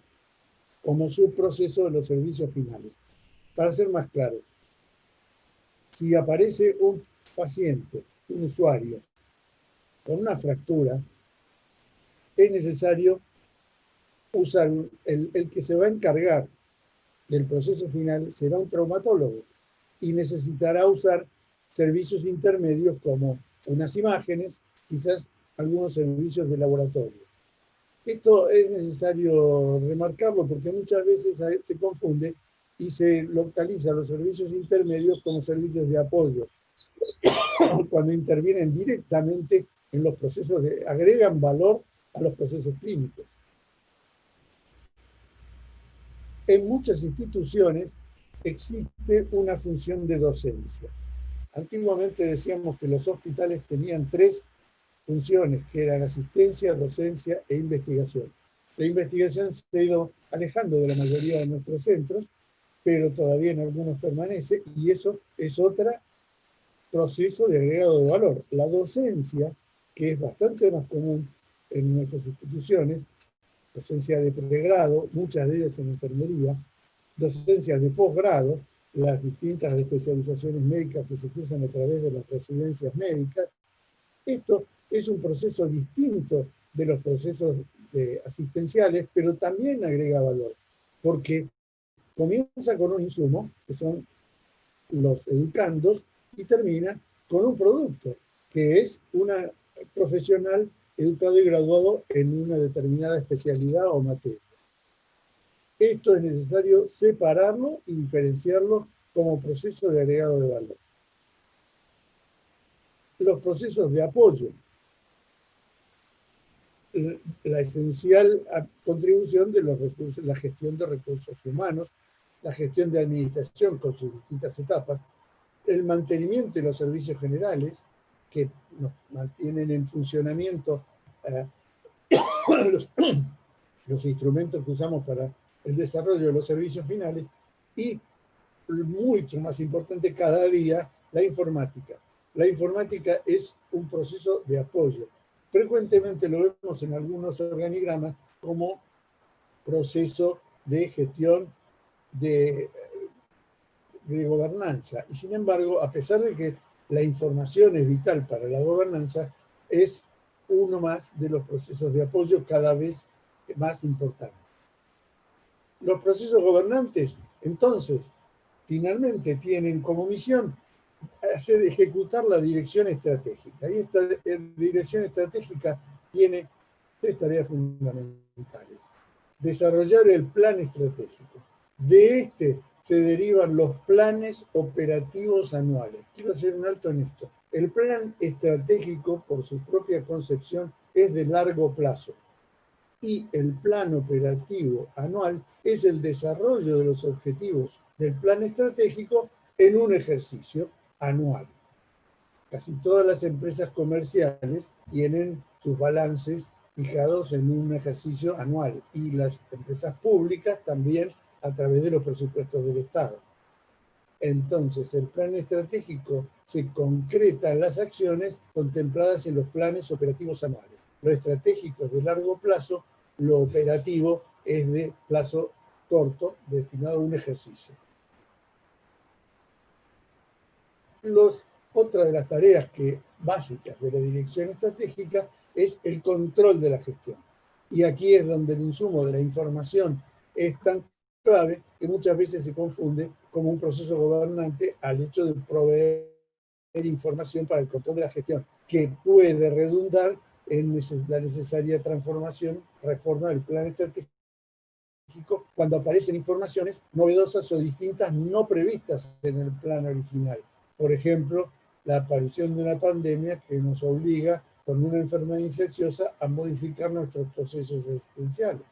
como subproceso de los servicios finales. Para ser más claro, si aparece un paciente, un usuario, con una fractura, es necesario usar el que se va a encargar del proceso final será un traumatólogo y necesitará usar servicios intermedios como unas imágenes, quizás algunos servicios de laboratorio. Esto es necesario remarcarlo porque muchas veces se confunde y se localiza los servicios intermedios como servicios de apoyo, cuando intervienen directamente en los procesos, agregan valor a los procesos clínicos. En muchas instituciones existe una función de docencia. Antiguamente decíamos que los hospitales tenían 3 funciones, que eran asistencia, docencia e investigación. La investigación se ha ido alejando de la mayoría de nuestros centros, pero todavía en algunos permanece, y eso es otro proceso de agregado de valor. La docencia, que es bastante más común en nuestras instituciones, docencia de pregrado, muchas de ellas en enfermería, docencia de posgrado, las distintas especializaciones médicas que se cursan a través de las residencias médicas, Esto es un proceso distinto de los procesos asistenciales, pero también agrega valor, porque comienza con un insumo, que son los educandos, y termina con un producto, que es una profesional educado y graduado en una determinada especialidad o materia. Esto es necesario separarlo y diferenciarlo como proceso de agregado de valor. Los procesos de apoyo, la esencial contribución de los recursos, la gestión de recursos humanos, la gestión de administración con sus distintas etapas, el mantenimiento de los servicios generales que nos mantienen en funcionamiento los instrumentos que usamos para el desarrollo de los servicios finales y, mucho más importante cada día, la informática. La informática es un proceso de apoyo. Frecuentemente lo vemos en algunos organigramas como proceso de gestión de gobernanza. Y sin embargo, a pesar de que la información es vital para la gobernanza, es uno más de los procesos de apoyo cada vez más importantes. Los procesos gobernantes, entonces, finalmente tienen como misión ejecutar la dirección estratégica. Y esta dirección estratégica tiene 3 tareas fundamentales. Desarrollar el plan estratégico. De este se derivan los planes operativos anuales. Quiero hacer un alto en esto. El plan estratégico, por su propia concepción, es de largo plazo. Y el plan operativo anual es el desarrollo de los objetivos del plan estratégico en un ejercicio anual. Casi todas las empresas comerciales tienen sus balances fijados en un ejercicio anual y las empresas públicas también a través de los presupuestos del Estado. Entonces, el plan estratégico se concreta en las acciones contempladas en los planes operativos anuales. Lo estratégico es de largo plazo, lo operativo es de plazo corto, destinado a un ejercicio. Otra de las tareas básicas de la dirección estratégica es el control de la gestión. Y aquí es donde el insumo de la información es tan clave que muchas veces se confunde como un proceso gobernante al hecho de proveer información para el control de la gestión, que puede redundar en la necesaria reforma del plan estratégico, cuando aparecen informaciones novedosas o distintas no previstas en el plan original. Por ejemplo, la aparición de una pandemia que nos obliga, con una enfermedad infecciosa, a modificar nuestros procesos existenciales.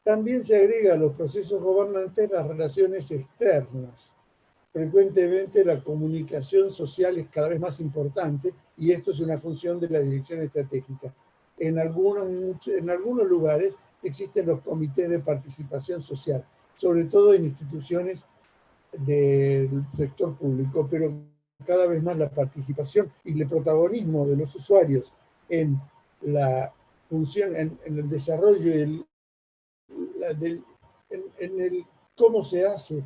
También se agrega a los procesos gobernantes las relaciones externas. Frecuentemente la comunicación social es cada vez más importante y esto es una función de la dirección estratégica. En algunos lugares existen los comités de participación social, sobre todo en instituciones del sector público, pero cada vez más la participación y el protagonismo de los usuarios en la función, en el desarrollo, en el cómo se hace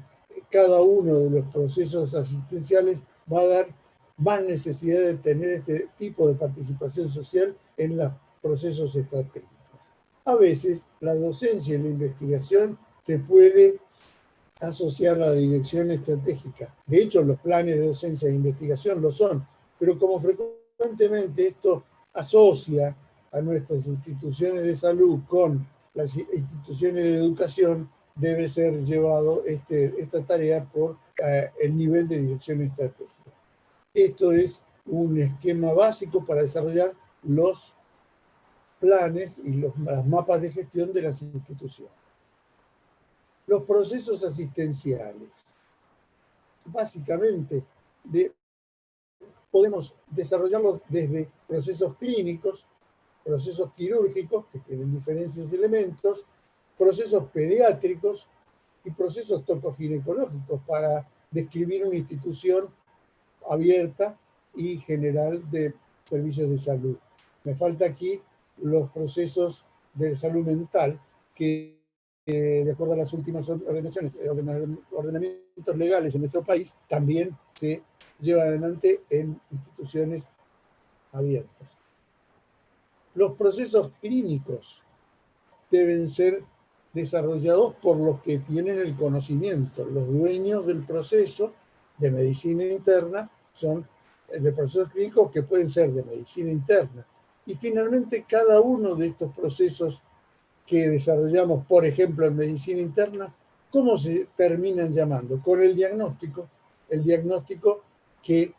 cada uno de los procesos asistenciales va a dar más necesidad de tener este tipo de participación social en los procesos estratégicos. A veces la docencia y la investigación se puede asociar a la dirección estratégica. De hecho, los planes de docencia e investigación lo son, pero como frecuentemente esto asocia a nuestras instituciones de salud con las instituciones de educación, debe ser llevado esta tarea por el nivel de dirección estratégica. Esto es un esquema básico para desarrollar los planes y las mapas de gestión de las instituciones. Los procesos asistenciales. Básicamente, podemos desarrollarlos desde procesos clínicos, procesos quirúrgicos, que tienen diferentes elementos, procesos pediátricos y procesos tocoginecológicos para describir una institución abierta y general de servicios de salud. Me falta aquí los procesos de salud mental que, de acuerdo a las últimas ordenamientos legales en nuestro país, también se llevan adelante en instituciones abiertas. Los procesos clínicos deben ser desarrollados por los que tienen el conocimiento. Los dueños del proceso de medicina interna son de procesos clínicos que pueden ser de medicina interna. Y finalmente, cada uno de estos procesos que desarrollamos, por ejemplo, en medicina interna, ¿cómo se terminan llamando? Con el diagnóstico que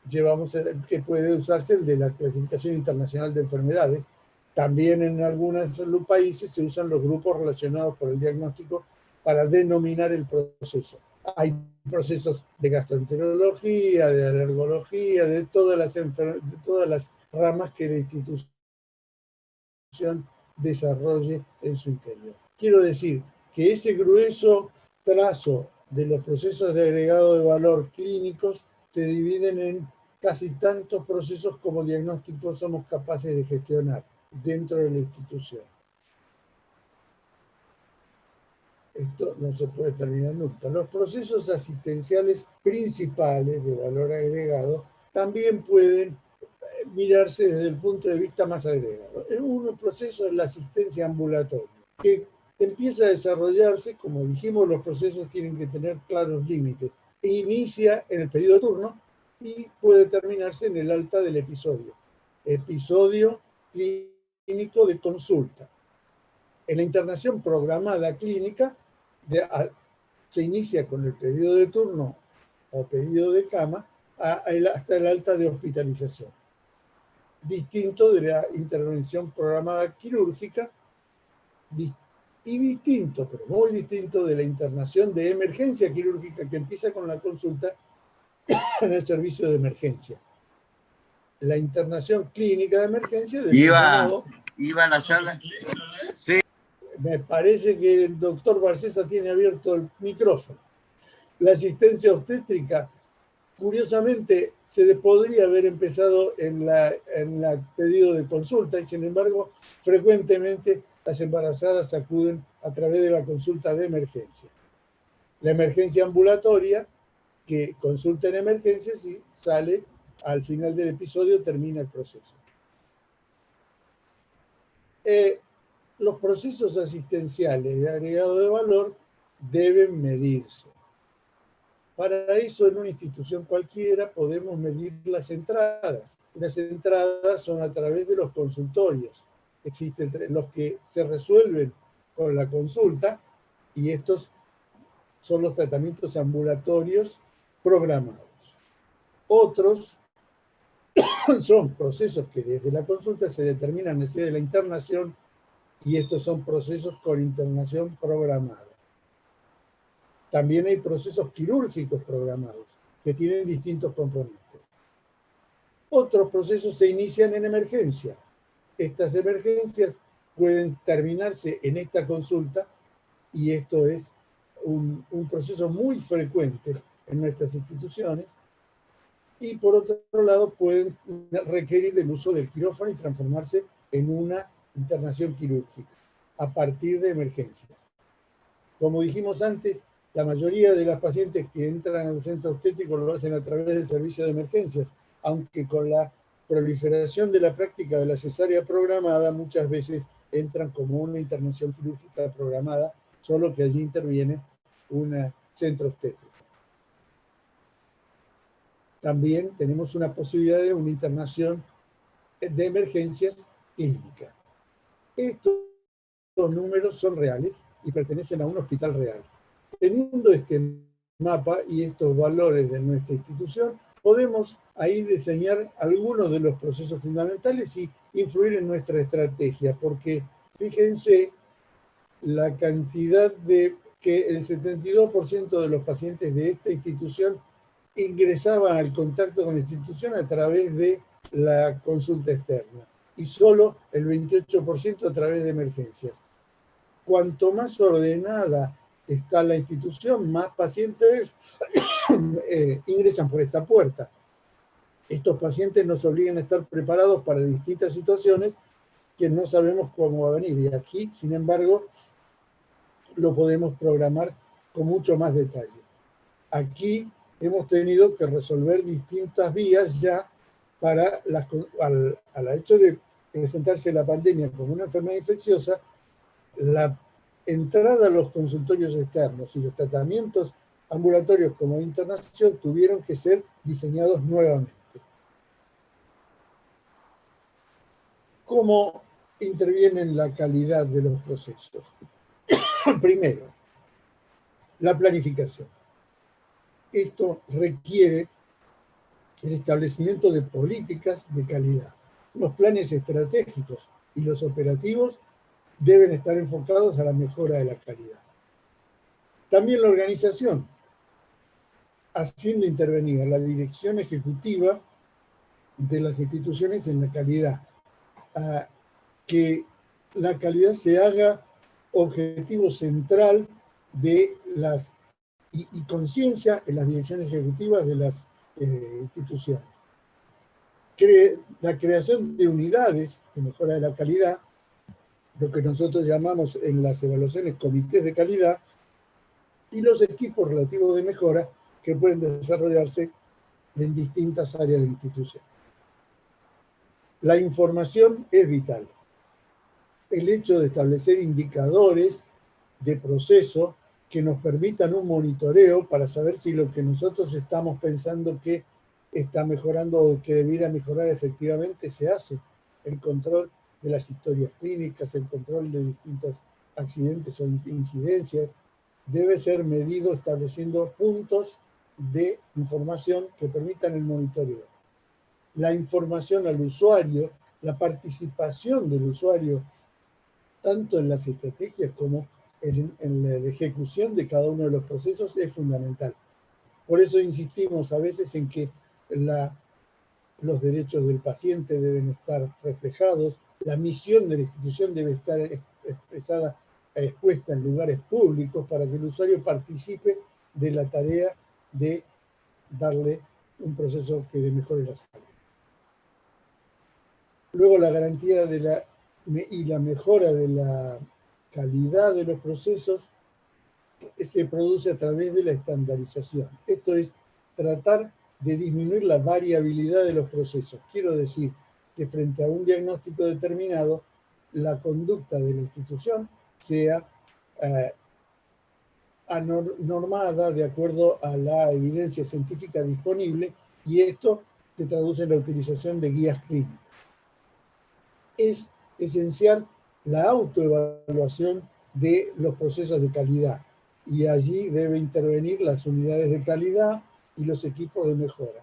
llevamos, que puede usarse, el de la Clasificación Internacional de Enfermedades. También en algunos países se usan los grupos relacionados por el diagnóstico para denominar el proceso. Hay procesos de gastroenterología, de alergología, de todas las ramas que la institución desarrolle en su interior. Quiero decir que ese grueso trazo de los procesos de agregado de valor clínicos se dividen en casi tantos procesos como diagnósticos somos capaces de gestionar dentro de la institución. Esto no se puede terminar nunca. Los procesos asistenciales principales de valor agregado también pueden mirarse desde el punto de vista más agregado. Un proceso es la asistencia ambulatoria, que empieza a desarrollarse, como dijimos, los procesos tienen que tener claros límites. Inicia en el pedido de turno y puede terminarse en el alta del episodio. Episodio clínico de consulta. En la internación programada clínica se inicia con el pedido de turno o pedido de cama hasta el alta de hospitalización. Distinto de la intervención programada quirúrgica y distinto, pero muy distinto, de la internación de emergencia quirúrgica que empieza con la consulta en el servicio de emergencia. La internación clínica de emergencia ¿Iba a la sala? Sí. Me parece que el doctor Barcesa tiene abierto el micrófono. La asistencia obstétrica, curiosamente, se podría haber empezado en la pedido de consulta y, sin embargo, frecuentemente las embarazadas acuden a través de la consulta de emergencia. La emergencia ambulatoria, que consulta en emergencias y sale al final del episodio, termina el proceso. Los procesos asistenciales de agregado de valor deben medirse. Para eso, en una institución cualquiera, podemos medir las entradas. Las entradas son a través de los consultorios. Existen los que se resuelven con la consulta y estos son los tratamientos ambulatorios programados. Otros son procesos que desde la consulta se determinan necesidad de la internación y estos son procesos con internación programada. También hay procesos quirúrgicos programados que tienen distintos componentes. Otros procesos se inician en emergencia. Estas emergencias pueden terminarse en esta consulta y esto es un proceso muy frecuente en nuestras instituciones. Y por otro lado pueden requerir del uso del quirófano y transformarse en una internación quirúrgica a partir de emergencias. Como dijimos antes, la mayoría de las pacientes que entran al centro obstétrico lo hacen a través del servicio de emergencias, aunque con la proliferación de la práctica de la cesárea programada muchas veces entran como una internación quirúrgica programada, solo que allí interviene un centro obstétrico. También tenemos una posibilidad de una internación de emergencias clínicas. Estos números son reales y pertenecen a un hospital real. Teniendo este mapa y estos valores de nuestra institución, podemos ahí diseñar algunos de los procesos fundamentales y influir en nuestra estrategia, porque fíjense la cantidad de que el 72% de los pacientes de esta institución ingresaban al contacto con la institución a través de la consulta externa y solo el 28% a través de emergencias. Cuanto más ordenada está la institución, más pacientes ingresan por esta puerta. Estos pacientes nos obligan a estar preparados para distintas situaciones que no sabemos cómo va a venir. Y aquí, sin embargo, lo podemos programar con mucho más detalle. Aquí hemos tenido que resolver distintas vías ya para al hecho de presentarse la pandemia como una enfermedad infecciosa, la entrada a los consultorios externos y los tratamientos ambulatorios como de internación tuvieron que ser diseñados nuevamente. ¿Cómo interviene en la calidad de los procesos? Primero, la planificación. Esto requiere el establecimiento de políticas de calidad. Los planes estratégicos y los operativos deben estar enfocados a la mejora de la calidad. También la organización, haciendo intervenir a la dirección ejecutiva de las instituciones en la calidad, a que la calidad se haga objetivo central de las y conciencia en las direcciones ejecutivas de las instituciones. La creación de unidades de mejora de la calidad, lo que nosotros llamamos en las evaluaciones comités de calidad, y los equipos relativos de mejora que pueden desarrollarse en distintas áreas de la institución. La información es vital. El hecho de establecer indicadores de proceso que nos permitan un monitoreo para saber si lo que nosotros estamos pensando que está mejorando o que debiera mejorar efectivamente se hace. El control de las historias clínicas, el control de distintos accidentes o incidencias, debe ser medido estableciendo puntos de información que permitan el monitoreo. La información al usuario, la participación del usuario, tanto en las estrategias como en la ejecución de cada uno de los procesos, es fundamental. Por eso insistimos a veces en que los derechos del paciente deben estar reflejados, la misión de la institución debe estar expuesta en lugares públicos para que el usuario participe de la tarea de darle un proceso que le mejore la salud. Luego la garantía y la mejora de la calidad de los procesos se produce a través de la estandarización. Esto es tratar de disminuir la variabilidad de los procesos. Quiero decir que frente a un diagnóstico determinado, la conducta de la institución sea normada de acuerdo a la evidencia científica disponible, y esto se traduce en la utilización de guías clínicas. Es esencial la autoevaluación de los procesos de calidad, y allí debe intervenir las unidades de calidad y los equipos de mejora.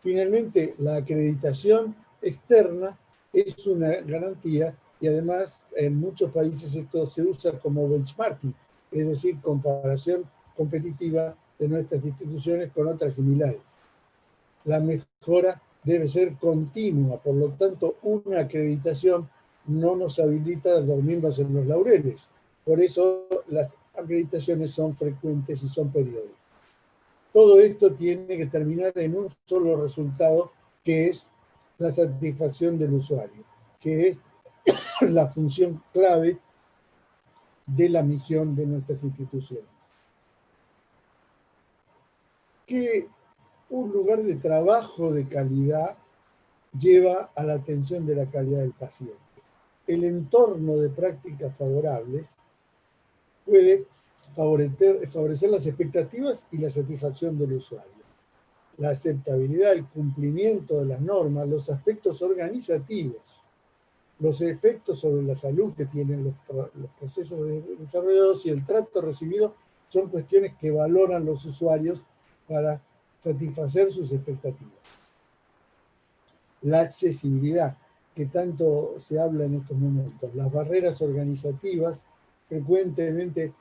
Finalmente, la acreditación externa es una garantía, y además en muchos países esto se usa como benchmarking, es decir, comparación competitiva de nuestras instituciones con otras similares. La mejora debe ser continua, por lo tanto, una acreditación no nos habilita a dormirnos en los laureles. Por eso las acreditaciones son frecuentes y son periódicas. Todo esto tiene que terminar en un solo resultado, que es la satisfacción del usuario, que es la función clave de la misión de nuestras instituciones. Que un lugar de trabajo de calidad lleva a la atención de la calidad del paciente. El entorno de prácticas favorables puede favorecer las expectativas y la satisfacción del usuario. La aceptabilidad, el cumplimiento de las normas, los aspectos organizativos, los efectos sobre la salud que tienen los procesos desarrollados y el trato recibido son cuestiones que valoran los usuarios para satisfacer sus expectativas. La accesibilidad, que tanto se habla en estos momentos, las barreras organizativas frecuentemente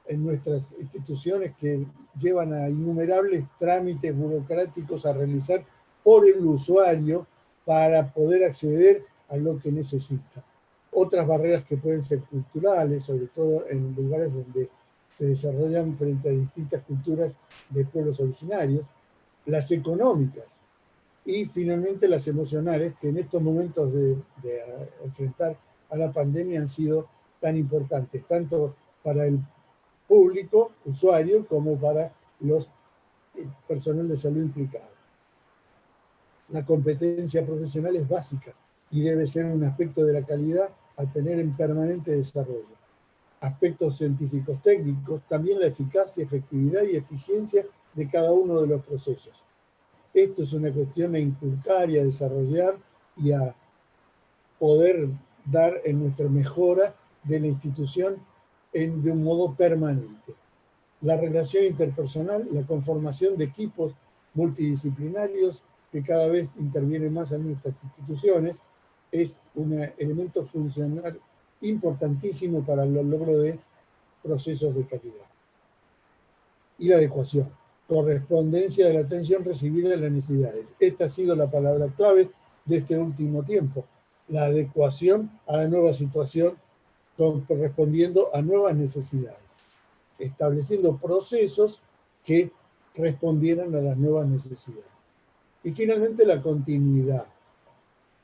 en nuestras instituciones que llevan a innumerables trámites burocráticos a realizar por el usuario para poder acceder a lo que necesita. Otras barreras que pueden ser culturales, sobre todo en lugares donde se desarrollan frente a distintas culturas de pueblos originarios, las económicas y finalmente las emocionales, que en estos momentos de enfrentar a la pandemia han sido tan importantes, tanto para el público, usuario, como para los personal de salud implicado. La competencia profesional es básica. y debe ser un aspecto de la calidad a tener en permanente desarrollo. Aspectos científicos técnicos, también la eficacia, efectividad y eficiencia de cada uno de los procesos. Esto es una cuestión a inculcar y a desarrollar y a poder dar en nuestra mejora de la institución de un modo permanente. La relación interpersonal, la conformación de equipos multidisciplinarios que cada vez intervienen más en nuestras instituciones, es un elemento funcional importantísimo para el logro de procesos de calidad. Y la adecuación, correspondencia de la atención recibida a las necesidades. Esta ha sido la palabra clave de este último tiempo, la adecuación a la nueva situación correspondiendo a nuevas necesidades, estableciendo procesos que respondieran a las nuevas necesidades. Y finalmente la continuidad.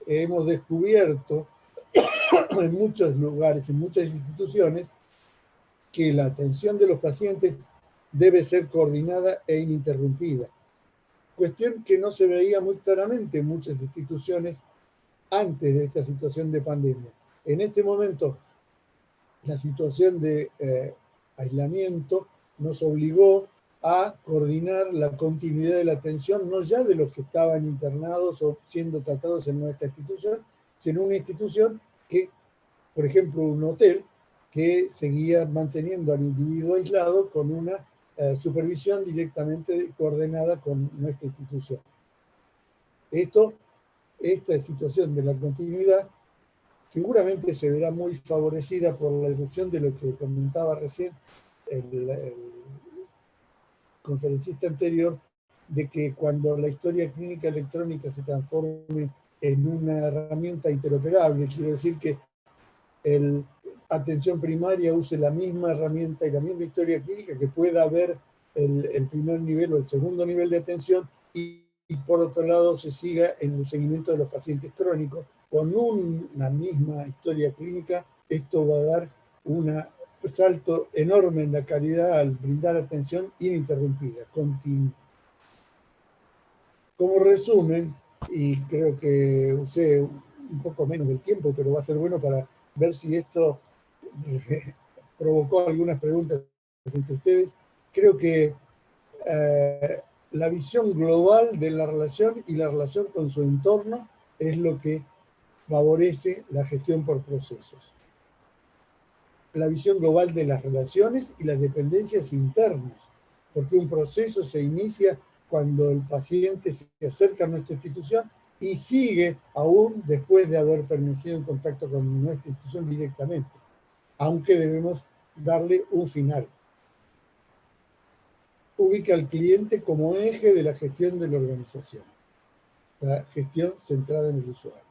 Hemos descubierto en muchos lugares, en muchas instituciones, que la atención de los pacientes debe ser coordinada e ininterrumpida. Cuestión que no se veía muy claramente en muchas instituciones antes de esta situación de pandemia. En este momento, la situación de aislamiento nos obligó a coordinar la continuidad de la atención, no ya de los que estaban internados o siendo tratados en nuestra institución, sino una institución que, por ejemplo, un hotel que seguía manteniendo al individuo aislado con una supervisión directamente coordinada con nuestra institución. Esta situación de la continuidad seguramente se verá muy favorecida por la irrupción de lo que comentaba recién el conferencista anterior, de que cuando la historia clínica electrónica se transforme en una herramienta interoperable, quiero decir que la atención primaria use la misma herramienta y la misma historia clínica, que pueda haber el primer nivel o el segundo nivel de atención y por otro lado se siga en el seguimiento de los pacientes crónicos con una misma historia clínica. Esto va a dar un salto enorme en la calidad al brindar atención ininterrumpida, continua. Como resumen, y creo que usé un poco menos del tiempo, pero va a ser bueno para ver si esto provocó algunas preguntas entre ustedes, creo que la visión global de la relación y la relación con su entorno es lo que favorece la gestión por procesos. La visión global de las relaciones y las dependencias internas, porque un proceso se inicia cuando el paciente se acerca a nuestra institución y sigue aún después de haber permanecido en contacto con nuestra institución directamente, aunque debemos darle un final. Ubica al cliente como eje de la gestión de la organización, la gestión centrada en el usuario.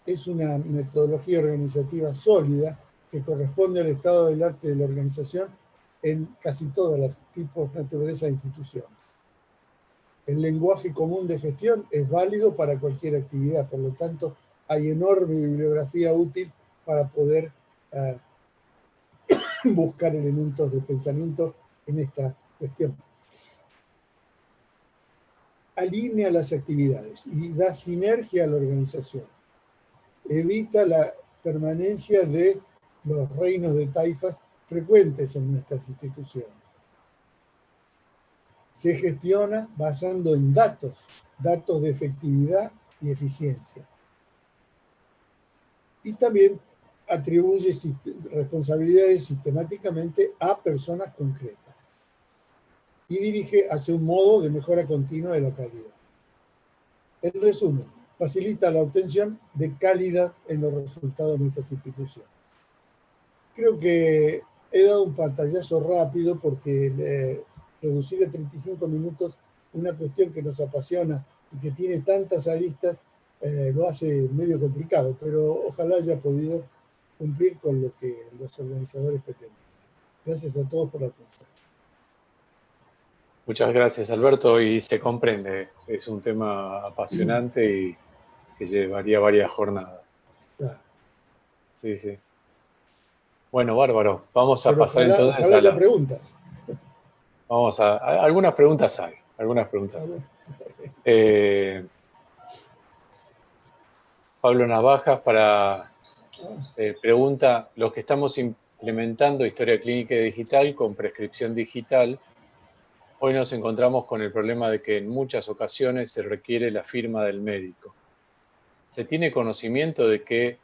Es una metodología organizativa sólida que corresponde al estado del arte de la organización en casi todas las tipos de naturaleza de instituciones. El lenguaje común de gestión es válido para cualquier actividad, por lo tanto hay enorme bibliografía útil para poder buscar elementos de pensamiento en esta cuestión. Alinea las actividades y da sinergia a la organización. Evita la permanencia de los reinos de taifas frecuentes en nuestras instituciones. Se gestiona basando en datos de efectividad y eficiencia. Y también atribuye responsabilidades sistemáticamente a personas concretas. Y dirige hacia un modo de mejora continua de la calidad. En resumen, facilita la obtención de calidad en los resultados de nuestras instituciones. Creo que he dado un pantallazo rápido porque reducir a 35 minutos una cuestión que nos apasiona y que tiene tantas aristas lo hace medio complicado, pero ojalá haya podido cumplir con lo que los organizadores pretenden. Gracias a todos por la atención. Muchas gracias, Alberto, y se comprende. Es un tema apasionante y que llevaría varias jornadas. Claro. Sí, sí. Bueno, bárbaro. Vamos a pasar ojalá, entonces ojalá a haya las... preguntas. Algunas preguntas hay, algunas preguntas hay. Pablo Navajas pregunta, los que estamos implementando historia clínica digital con prescripción digital, hoy nos encontramos con el problema de que en muchas ocasiones se requiere la firma del médico. ¿Se tiene conocimiento de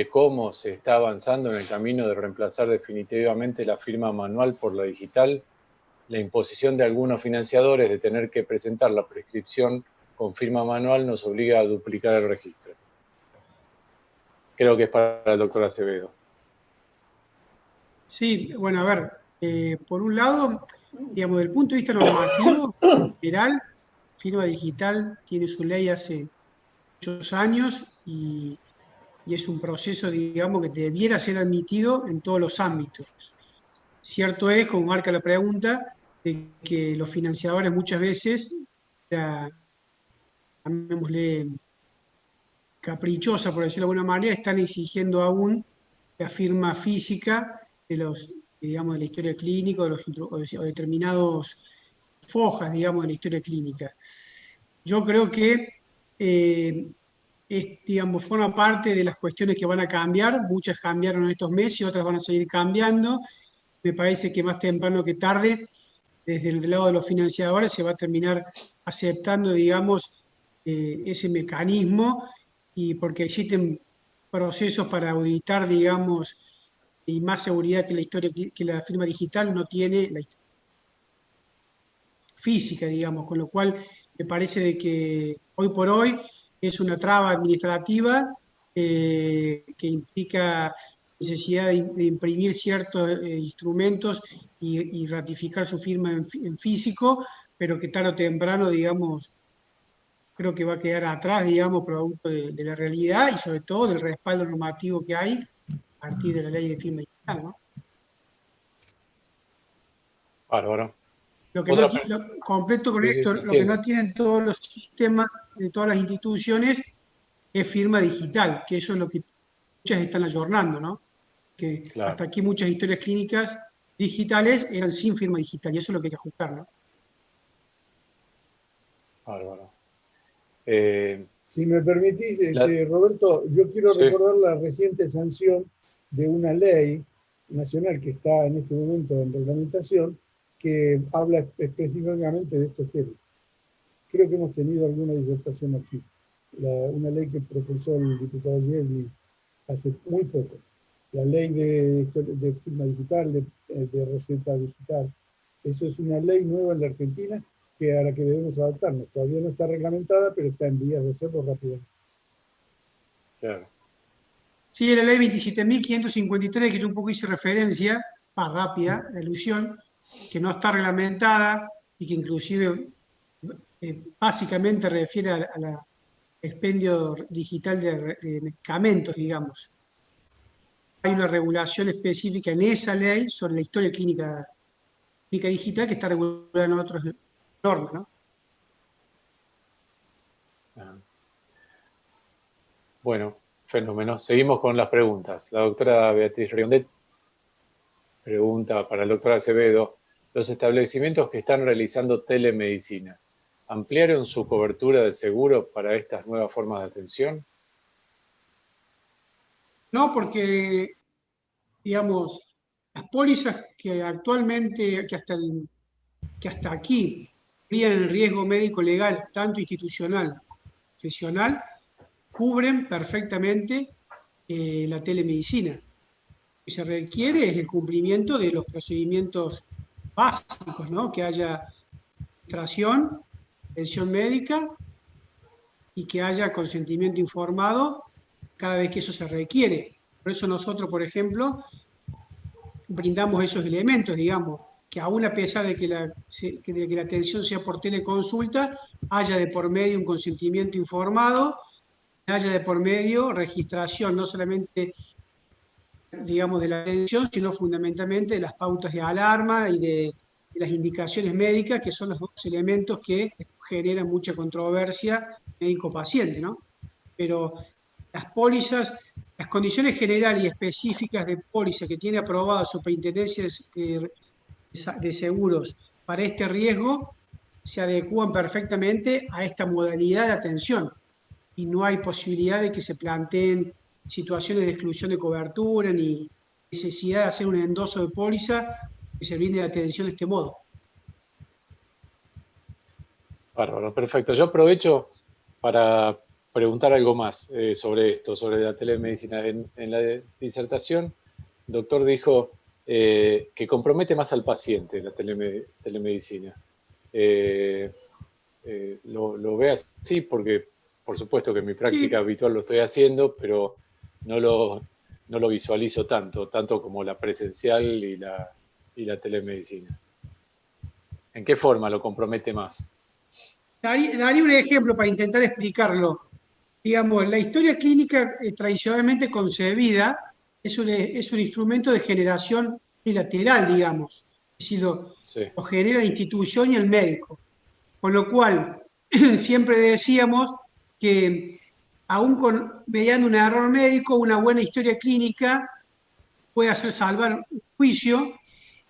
cómo se está avanzando en el camino de reemplazar definitivamente la firma manual por la digital? La imposición de algunos financiadores de tener que presentar la prescripción con firma manual nos obliga a duplicar el registro. Creo que es para el doctor Acevedo. Sí, bueno, a ver, por un lado, digamos, desde el punto de vista normativo, en general, firma digital tiene su ley hace muchos años y es un proceso, digamos, que debiera ser admitido en todos los ámbitos. Cierto es, como marca la pregunta, de que los financiadores muchas veces, llamémosle caprichosa, por decirlo de alguna manera, están exigiendo aún la firma física de los, digamos, de la historia clínica o determinados fojas, digamos, de la historia clínica. Yo creo que digamos, forma parte de las cuestiones que van a cambiar. Muchas cambiaron en estos meses, otras van a seguir cambiando. Me parece que más temprano que tarde, desde el lado de los financiadores, se va a terminar aceptando, digamos, ese mecanismo, y porque existen procesos para auditar, digamos, y más seguridad que la firma digital no tiene la física, digamos, con lo cual me parece de que hoy por hoy es una traba administrativa que implica necesidad de imprimir ciertos instrumentos y ratificar su firma en físico, pero que tarde o temprano, digamos, creo que va a quedar atrás, digamos, producto de la realidad y sobre todo del respaldo normativo que hay a partir de la ley de firma digital, ¿no? Bárbaro. Lo que no completo con esto, lo que no tienen todos los sistemas de todas las instituciones es firma digital, que eso es lo que muchas están ayornando, ¿no? Que Claro. hasta aquí muchas historias clínicas digitales eran sin firma digital, y eso es lo que hay que ajustar, ¿no? Bárbaro. Si me permitís, Roberto, yo quiero recordar la reciente sanción de una ley nacional que está en este momento en reglamentación, que habla específicamente de estos temas. Creo que hemos tenido alguna disertación aquí. Una ley que propulsó el diputado Yegli hace muy poco. La ley de firma digital, de receta digital. Eso es una ley nueva en la Argentina a la que debemos adaptarnos. Todavía no está reglamentada, pero está en vías de hacerlo rápidamente. Claro. Sí, la ley 27.553, que yo un poco hice referencia, más rápida, alusión, que no está reglamentada y que inclusive básicamente refiere a la expendio digital de medicamentos, digamos. Hay una regulación específica en esa ley sobre la historia clínica digital que está regulada en otras normas, ¿no? Bueno, fenómeno. Seguimos con las preguntas. La doctora Beatriz Riondet pregunta para el doctor Acevedo: los establecimientos que están realizando telemedicina, ¿ampliaron su cobertura de seguro para estas nuevas formas de atención? No, porque, digamos, las pólizas que actualmente, que hasta aquí, cubrían el riesgo médico legal, tanto institucional como profesional, cubren perfectamente la telemedicina. Lo que se requiere es el cumplimiento de los procedimientos básicos, ¿no? Que haya registración, atención médica y que haya consentimiento informado cada vez que eso se requiere. Por eso nosotros, por ejemplo, brindamos esos elementos, digamos, que aún a pesar de que la atención sea por teleconsulta, haya de por medio un consentimiento informado, haya de por medio registración, no solamente, digamos, de la atención, sino fundamentalmente de las pautas de alarma y de las indicaciones médicas, que son los dos elementos que generan mucha controversia médico-paciente, ¿no? Pero las pólizas, las condiciones generales y específicas de póliza que tiene aprobada Superintendencia de Seguros para este riesgo se adecúan perfectamente a esta modalidad de atención. y no hay posibilidad de que se planteen situaciones de exclusión de cobertura ni necesidad de hacer un endoso de póliza que se brinde la atención de este modo. Bárbaro, perfecto. Yo aprovecho para preguntar algo más sobre esto, sobre la telemedicina. En la disertación, el doctor dijo que compromete más al paciente la telemedicina. Lo ve así porque, por supuesto que en mi práctica Sí, habitual lo estoy haciendo, pero no lo visualizo tanto como la presencial y la telemedicina. ¿En qué forma lo compromete más? daría un ejemplo para intentar explicarlo. Digamos, la historia clínica tradicionalmente concebida es un instrumento de generación bilateral, digamos. Es decir, Sí, lo genera la institución y el médico. Con lo cual, siempre decíamos que aún mediante un error médico, una buena historia clínica puede hacer salvar un juicio,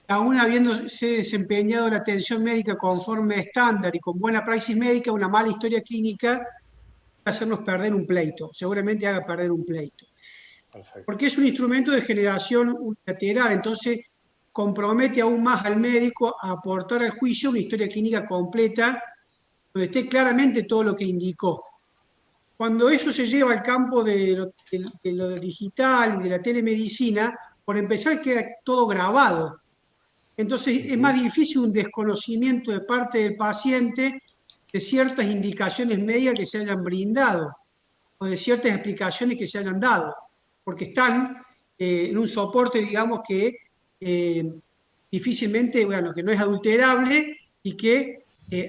aún habiéndose desempeñado la atención médica conforme estándar y con buena praxis médica, una mala historia clínica puede hacernos perder un pleito, seguramente haga perder un pleito. perfecto. Porque es un instrumento de generación unilateral, entonces compromete aún más al médico a aportar al juicio una historia clínica completa donde esté claramente todo lo que indicó. Cuando eso se lleva al campo de lo digital y de la telemedicina, por empezar queda todo grabado. Entonces es más difícil un desconocimiento de parte del paciente de ciertas indicaciones médicas que se hayan brindado o de ciertas explicaciones que se hayan dado, porque están en un soporte, digamos, que difícilmente, bueno, que no es adulterable y que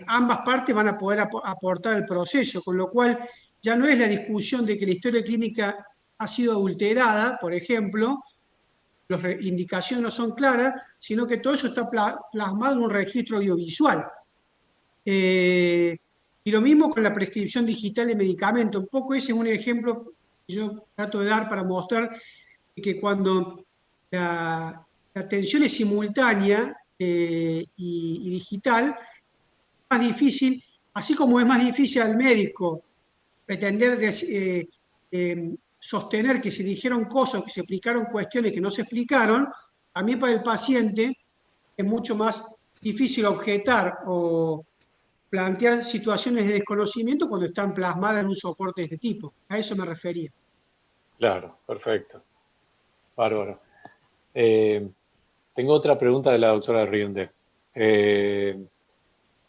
ambas partes van a poder aportar al proceso, con lo cual ya no es la discusión de que la historia clínica ha sido adulterada, por ejemplo, las indicaciones no son claras, sino que todo eso está plasmado en un registro audiovisual. Y lo mismo con la prescripción digital de medicamentos. Un poco ese es un ejemplo que yo trato de dar para mostrar que cuando la atención es simultánea y digital, es más difícil, así como es más difícil al médico pretender sostener que se dijeron cosas, que se explicaron cuestiones que no se explicaron, también para el paciente es mucho más difícil objetar o plantear situaciones de desconocimiento cuando están plasmadas en un soporte de este tipo. A eso me refería. Claro, perfecto. Bárbaro. Eh, Tengo otra pregunta de la doctora Riondé.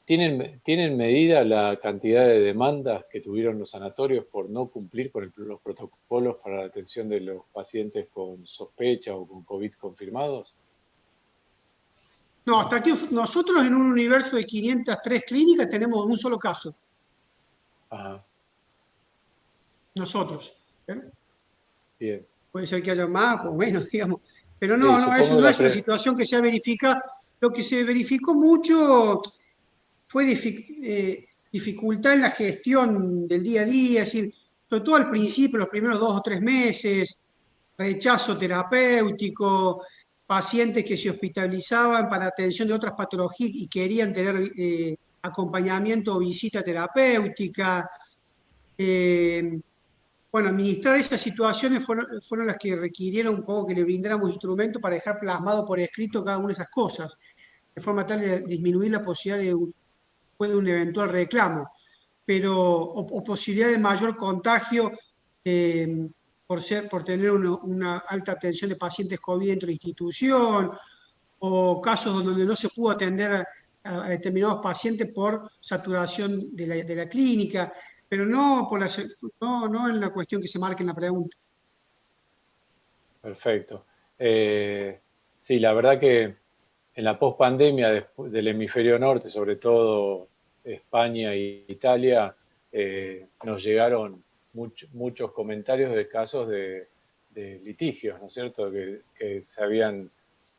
¿Tienen medida la cantidad de demandas que tuvieron los sanatorios por no cumplir con los protocolos para la atención de los pacientes con sospecha o con COVID confirmados? No, hasta aquí nosotros en un universo de 503 clínicas tenemos un solo caso, Ajá, nosotros. ¿Eh? bien. Puede ser que haya más o menos, digamos. Pero Sí, no, eso supongo no la es una situación que se verifica. Lo que se verificó mucho fue dificultad en la gestión del día a día, es decir, sobre todo al principio, los primeros 2 o 3 meses, rechazo terapéutico, pacientes que se hospitalizaban para atención de otras patologías y querían tener acompañamiento o visita terapéutica. Eh, bueno, administrar esas situaciones fueron las que requirieron un poco que le brindáramos instrumentos para dejar plasmado por escrito cada una de esas cosas, de forma tal de disminuir la posibilidad de un eventual reclamo, pero, o posibilidad de mayor contagio eh, por tener una alta atención de pacientes COVID dentro de la institución, o casos donde no se pudo atender a determinados pacientes por saturación de la clínica, pero no en la cuestión que se marca en la pregunta. Perfecto. Sí, la verdad que en la pospandemia del hemisferio norte, sobre todo España e Italia, nos llegaron muchos comentarios de casos de litigios, ¿no es cierto? Que se habían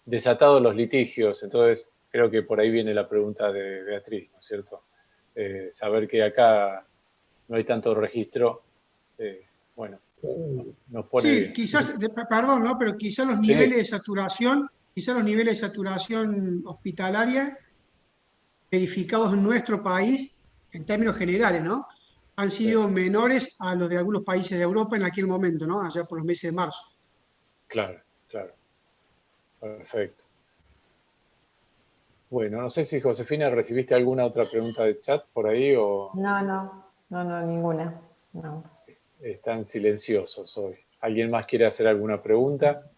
desatado los litigios. Entonces, creo que por ahí viene la pregunta de Beatriz, ¿no es cierto? Saber que acá no hay tanto registro, bueno, nos Sí, pone... quizás, perdón, ¿no? Pero Sí, quizás los niveles de saturación hospitalaria verificados en nuestro país, en términos generales, ¿no? han sido menores a los de algunos países de Europa en aquel momento, ¿no? Allá por los meses de marzo. Claro, claro. Perfecto. Bueno, no sé si Josefina recibiste alguna otra pregunta de chat por ahí o No, ninguna. No. están silenciosos hoy. ¿Alguien más quiere hacer alguna pregunta?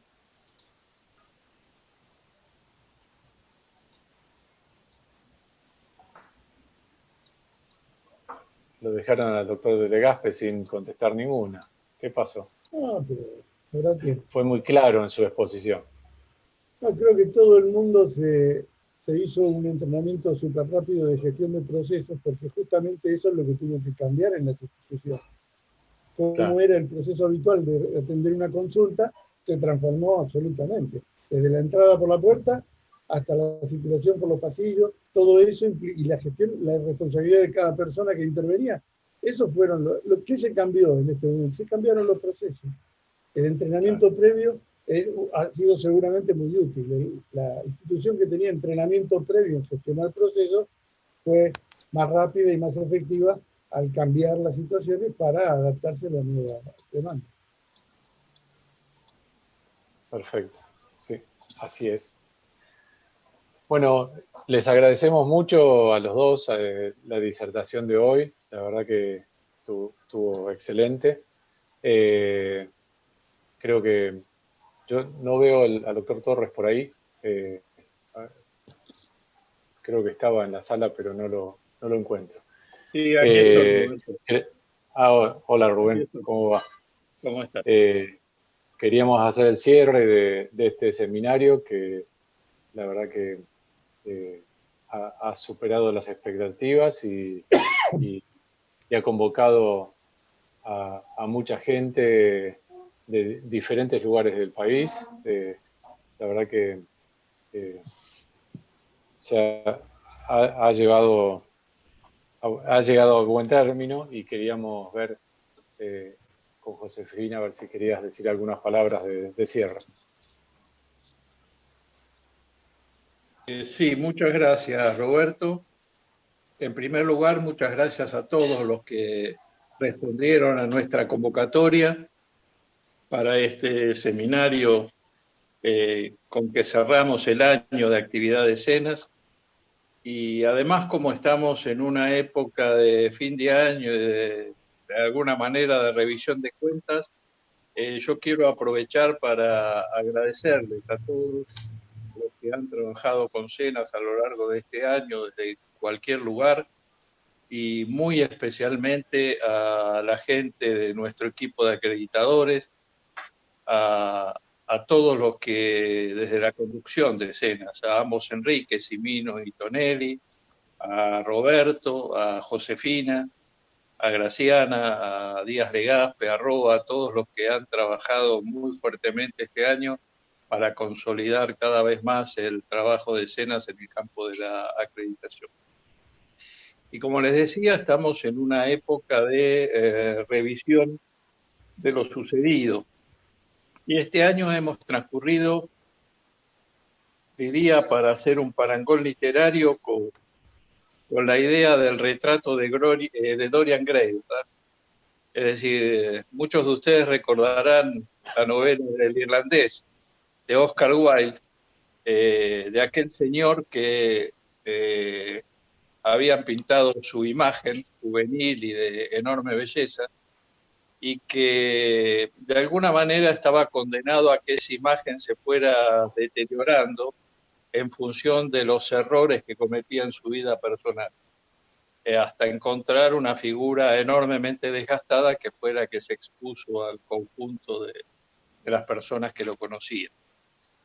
Lo dejaron al doctor de Legaspe sin contestar ninguna. ¿Qué pasó? No, pero la verdad que Fue muy claro en su exposición. no, creo que todo el mundo se hizo un entrenamiento súper rápido de gestión de procesos, porque justamente eso es lo que tuvo que cambiar en las instituciones. Como Claro, era el proceso habitual de atender una consulta, se transformó absolutamente. Desde la entrada por la puerta hasta la circulación por los pasillos, todo eso y la gestión, la responsabilidad de cada persona que intervenía. Eso fueron lo que se cambió en este momento. Se cambiaron los procesos. El entrenamiento previo ha sido seguramente muy útil. La institución que tenía entrenamiento previo en gestionar procesos fue más rápida y más efectiva al cambiar las situaciones para adaptarse a la nueva demanda. perfecto. Sí, así es. Bueno, les agradecemos mucho a los dos la disertación de hoy. La verdad que estuvo excelente. Creo que yo no veo al doctor Torres por ahí. Creo que estaba en la sala, pero no lo encuentro. Sí, aquí estoy, Eh, Roberto. hola Aquí Rubén, estoy. ¿cómo va? ¿Cómo estás? Queríamos hacer el cierre de este seminario que la verdad que ha superado las expectativas y ha convocado a mucha gente de diferentes lugares del país. La verdad que se ha llegado a buen término y queríamos ver con Josefina a ver si querías decir algunas palabras de cierre. Sí, muchas gracias, Roberto. En primer lugar, muchas gracias a todos los que respondieron a nuestra convocatoria para este seminario con que cerramos el año de actividades cenas. Y además, como estamos en una época de fin de año y de alguna manera de revisión de cuentas, yo quiero aprovechar para agradecerles a todos los que han trabajado con cenas a lo largo de este año desde cualquier lugar y muy especialmente a la gente de nuestro equipo de acreditadores, a todos los que desde la conducción de cenas, a ambos Enrique, Simino y Tonelli, a Roberto, a Josefina, a Graciana, a Díaz Legaspe, a Roa, a todos los que han trabajado muy fuertemente este año para consolidar cada vez más el trabajo de cenas en el campo de la acreditación. Y como les decía, estamos en una época de revisión de lo sucedido. Y este año hemos transcurrido, diría, para hacer un parangón literario con la idea del retrato de Dorian Gray, ¿verdad? Es decir, muchos de ustedes recordarán la novela del irlandés de Oscar Wilde, de aquel señor que habían pintado su imagen juvenil y de enorme belleza y que de alguna manera estaba condenado a que esa imagen se fuera deteriorando en función de los errores que cometía en su vida personal, hasta encontrar una figura enormemente desgastada que fuera que se expuso al conjunto de las personas que lo conocían.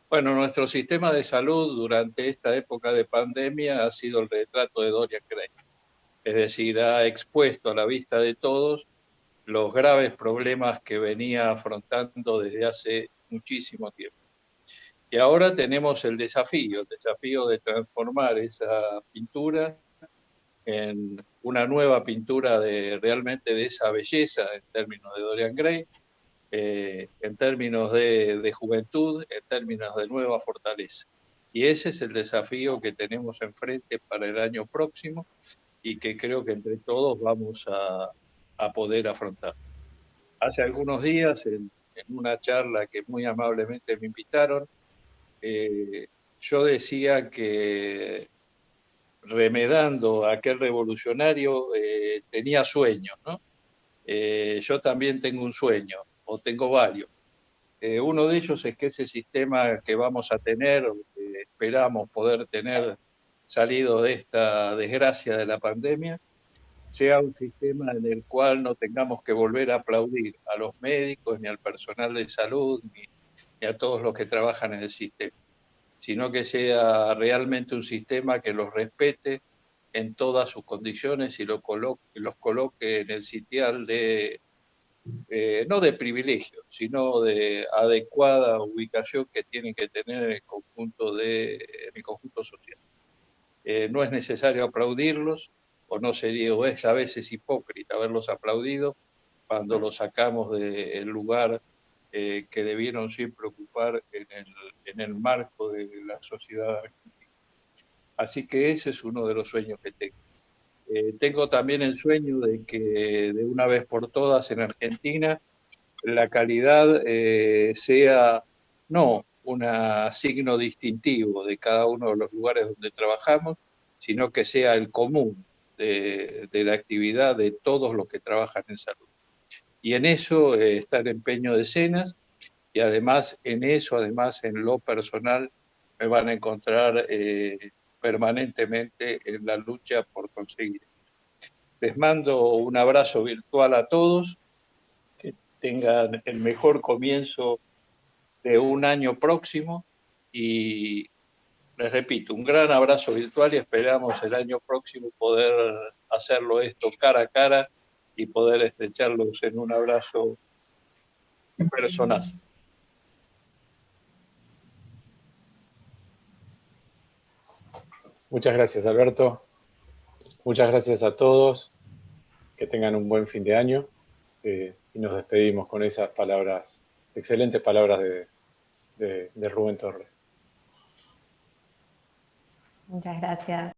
Bueno, nuestro sistema de salud durante esta época de pandemia ha sido el retrato de Dorian Gray. Es decir, ha expuesto a la vista de todos los graves problemas que venía afrontando desde hace muchísimo tiempo. Y ahora tenemos el desafío de transformar esa pintura en una nueva pintura realmente de esa belleza en términos de Dorian Gray, en términos de juventud, en términos de nueva fortaleza. Y ese es el desafío que tenemos enfrente para el año próximo y que creo que entre todos vamos a a poder afrontar. Hace algunos días, en una charla que muy amablemente me invitaron, yo decía que, remedando a aquel revolucionario, tenía sueños, ¿no? Yo también tengo un sueño, o tengo varios. Uno de ellos es que ese sistema que vamos a tener, o que esperamos poder tener salido de esta desgracia de la pandemia, sea un sistema en el cual no tengamos que volver a aplaudir a los médicos, ni al personal de salud, ni a todos los que trabajan en el sistema, sino que sea realmente un sistema que los respete en todas sus condiciones y los coloque en el sitial de, no de privilegio, sino de adecuada ubicación que tienen que tener en el conjunto social. No es necesario aplaudirlos, o no sería, o es a veces hipócrita haberlos aplaudido cuando los sacamos del lugar que debieron siempre ocupar en el marco de la sociedad argentina. Así que ese es uno de los sueños que tengo. Tengo también el sueño de que de una vez por todas en Argentina la calidad sea no un signo distintivo de cada uno de los lugares donde trabajamos, sino que sea el común de la actividad de todos los que trabajan en salud. Y en eso está el empeño de Cenas, y además en eso, además en lo personal, me van a encontrar permanentemente en la lucha por conseguir. Les mando un abrazo virtual a todos, que tengan el mejor comienzo de un año próximo, y les repito, un gran abrazo virtual, y esperamos el año próximo poder hacerlo esto cara a cara y poder estrecharlos en un abrazo personal. Muchas gracias, Alberto. Muchas gracias a todos. Que tengan un buen fin de año. Y nos despedimos con esas palabras, excelentes palabras de Rubén Torres. Muchas gracias.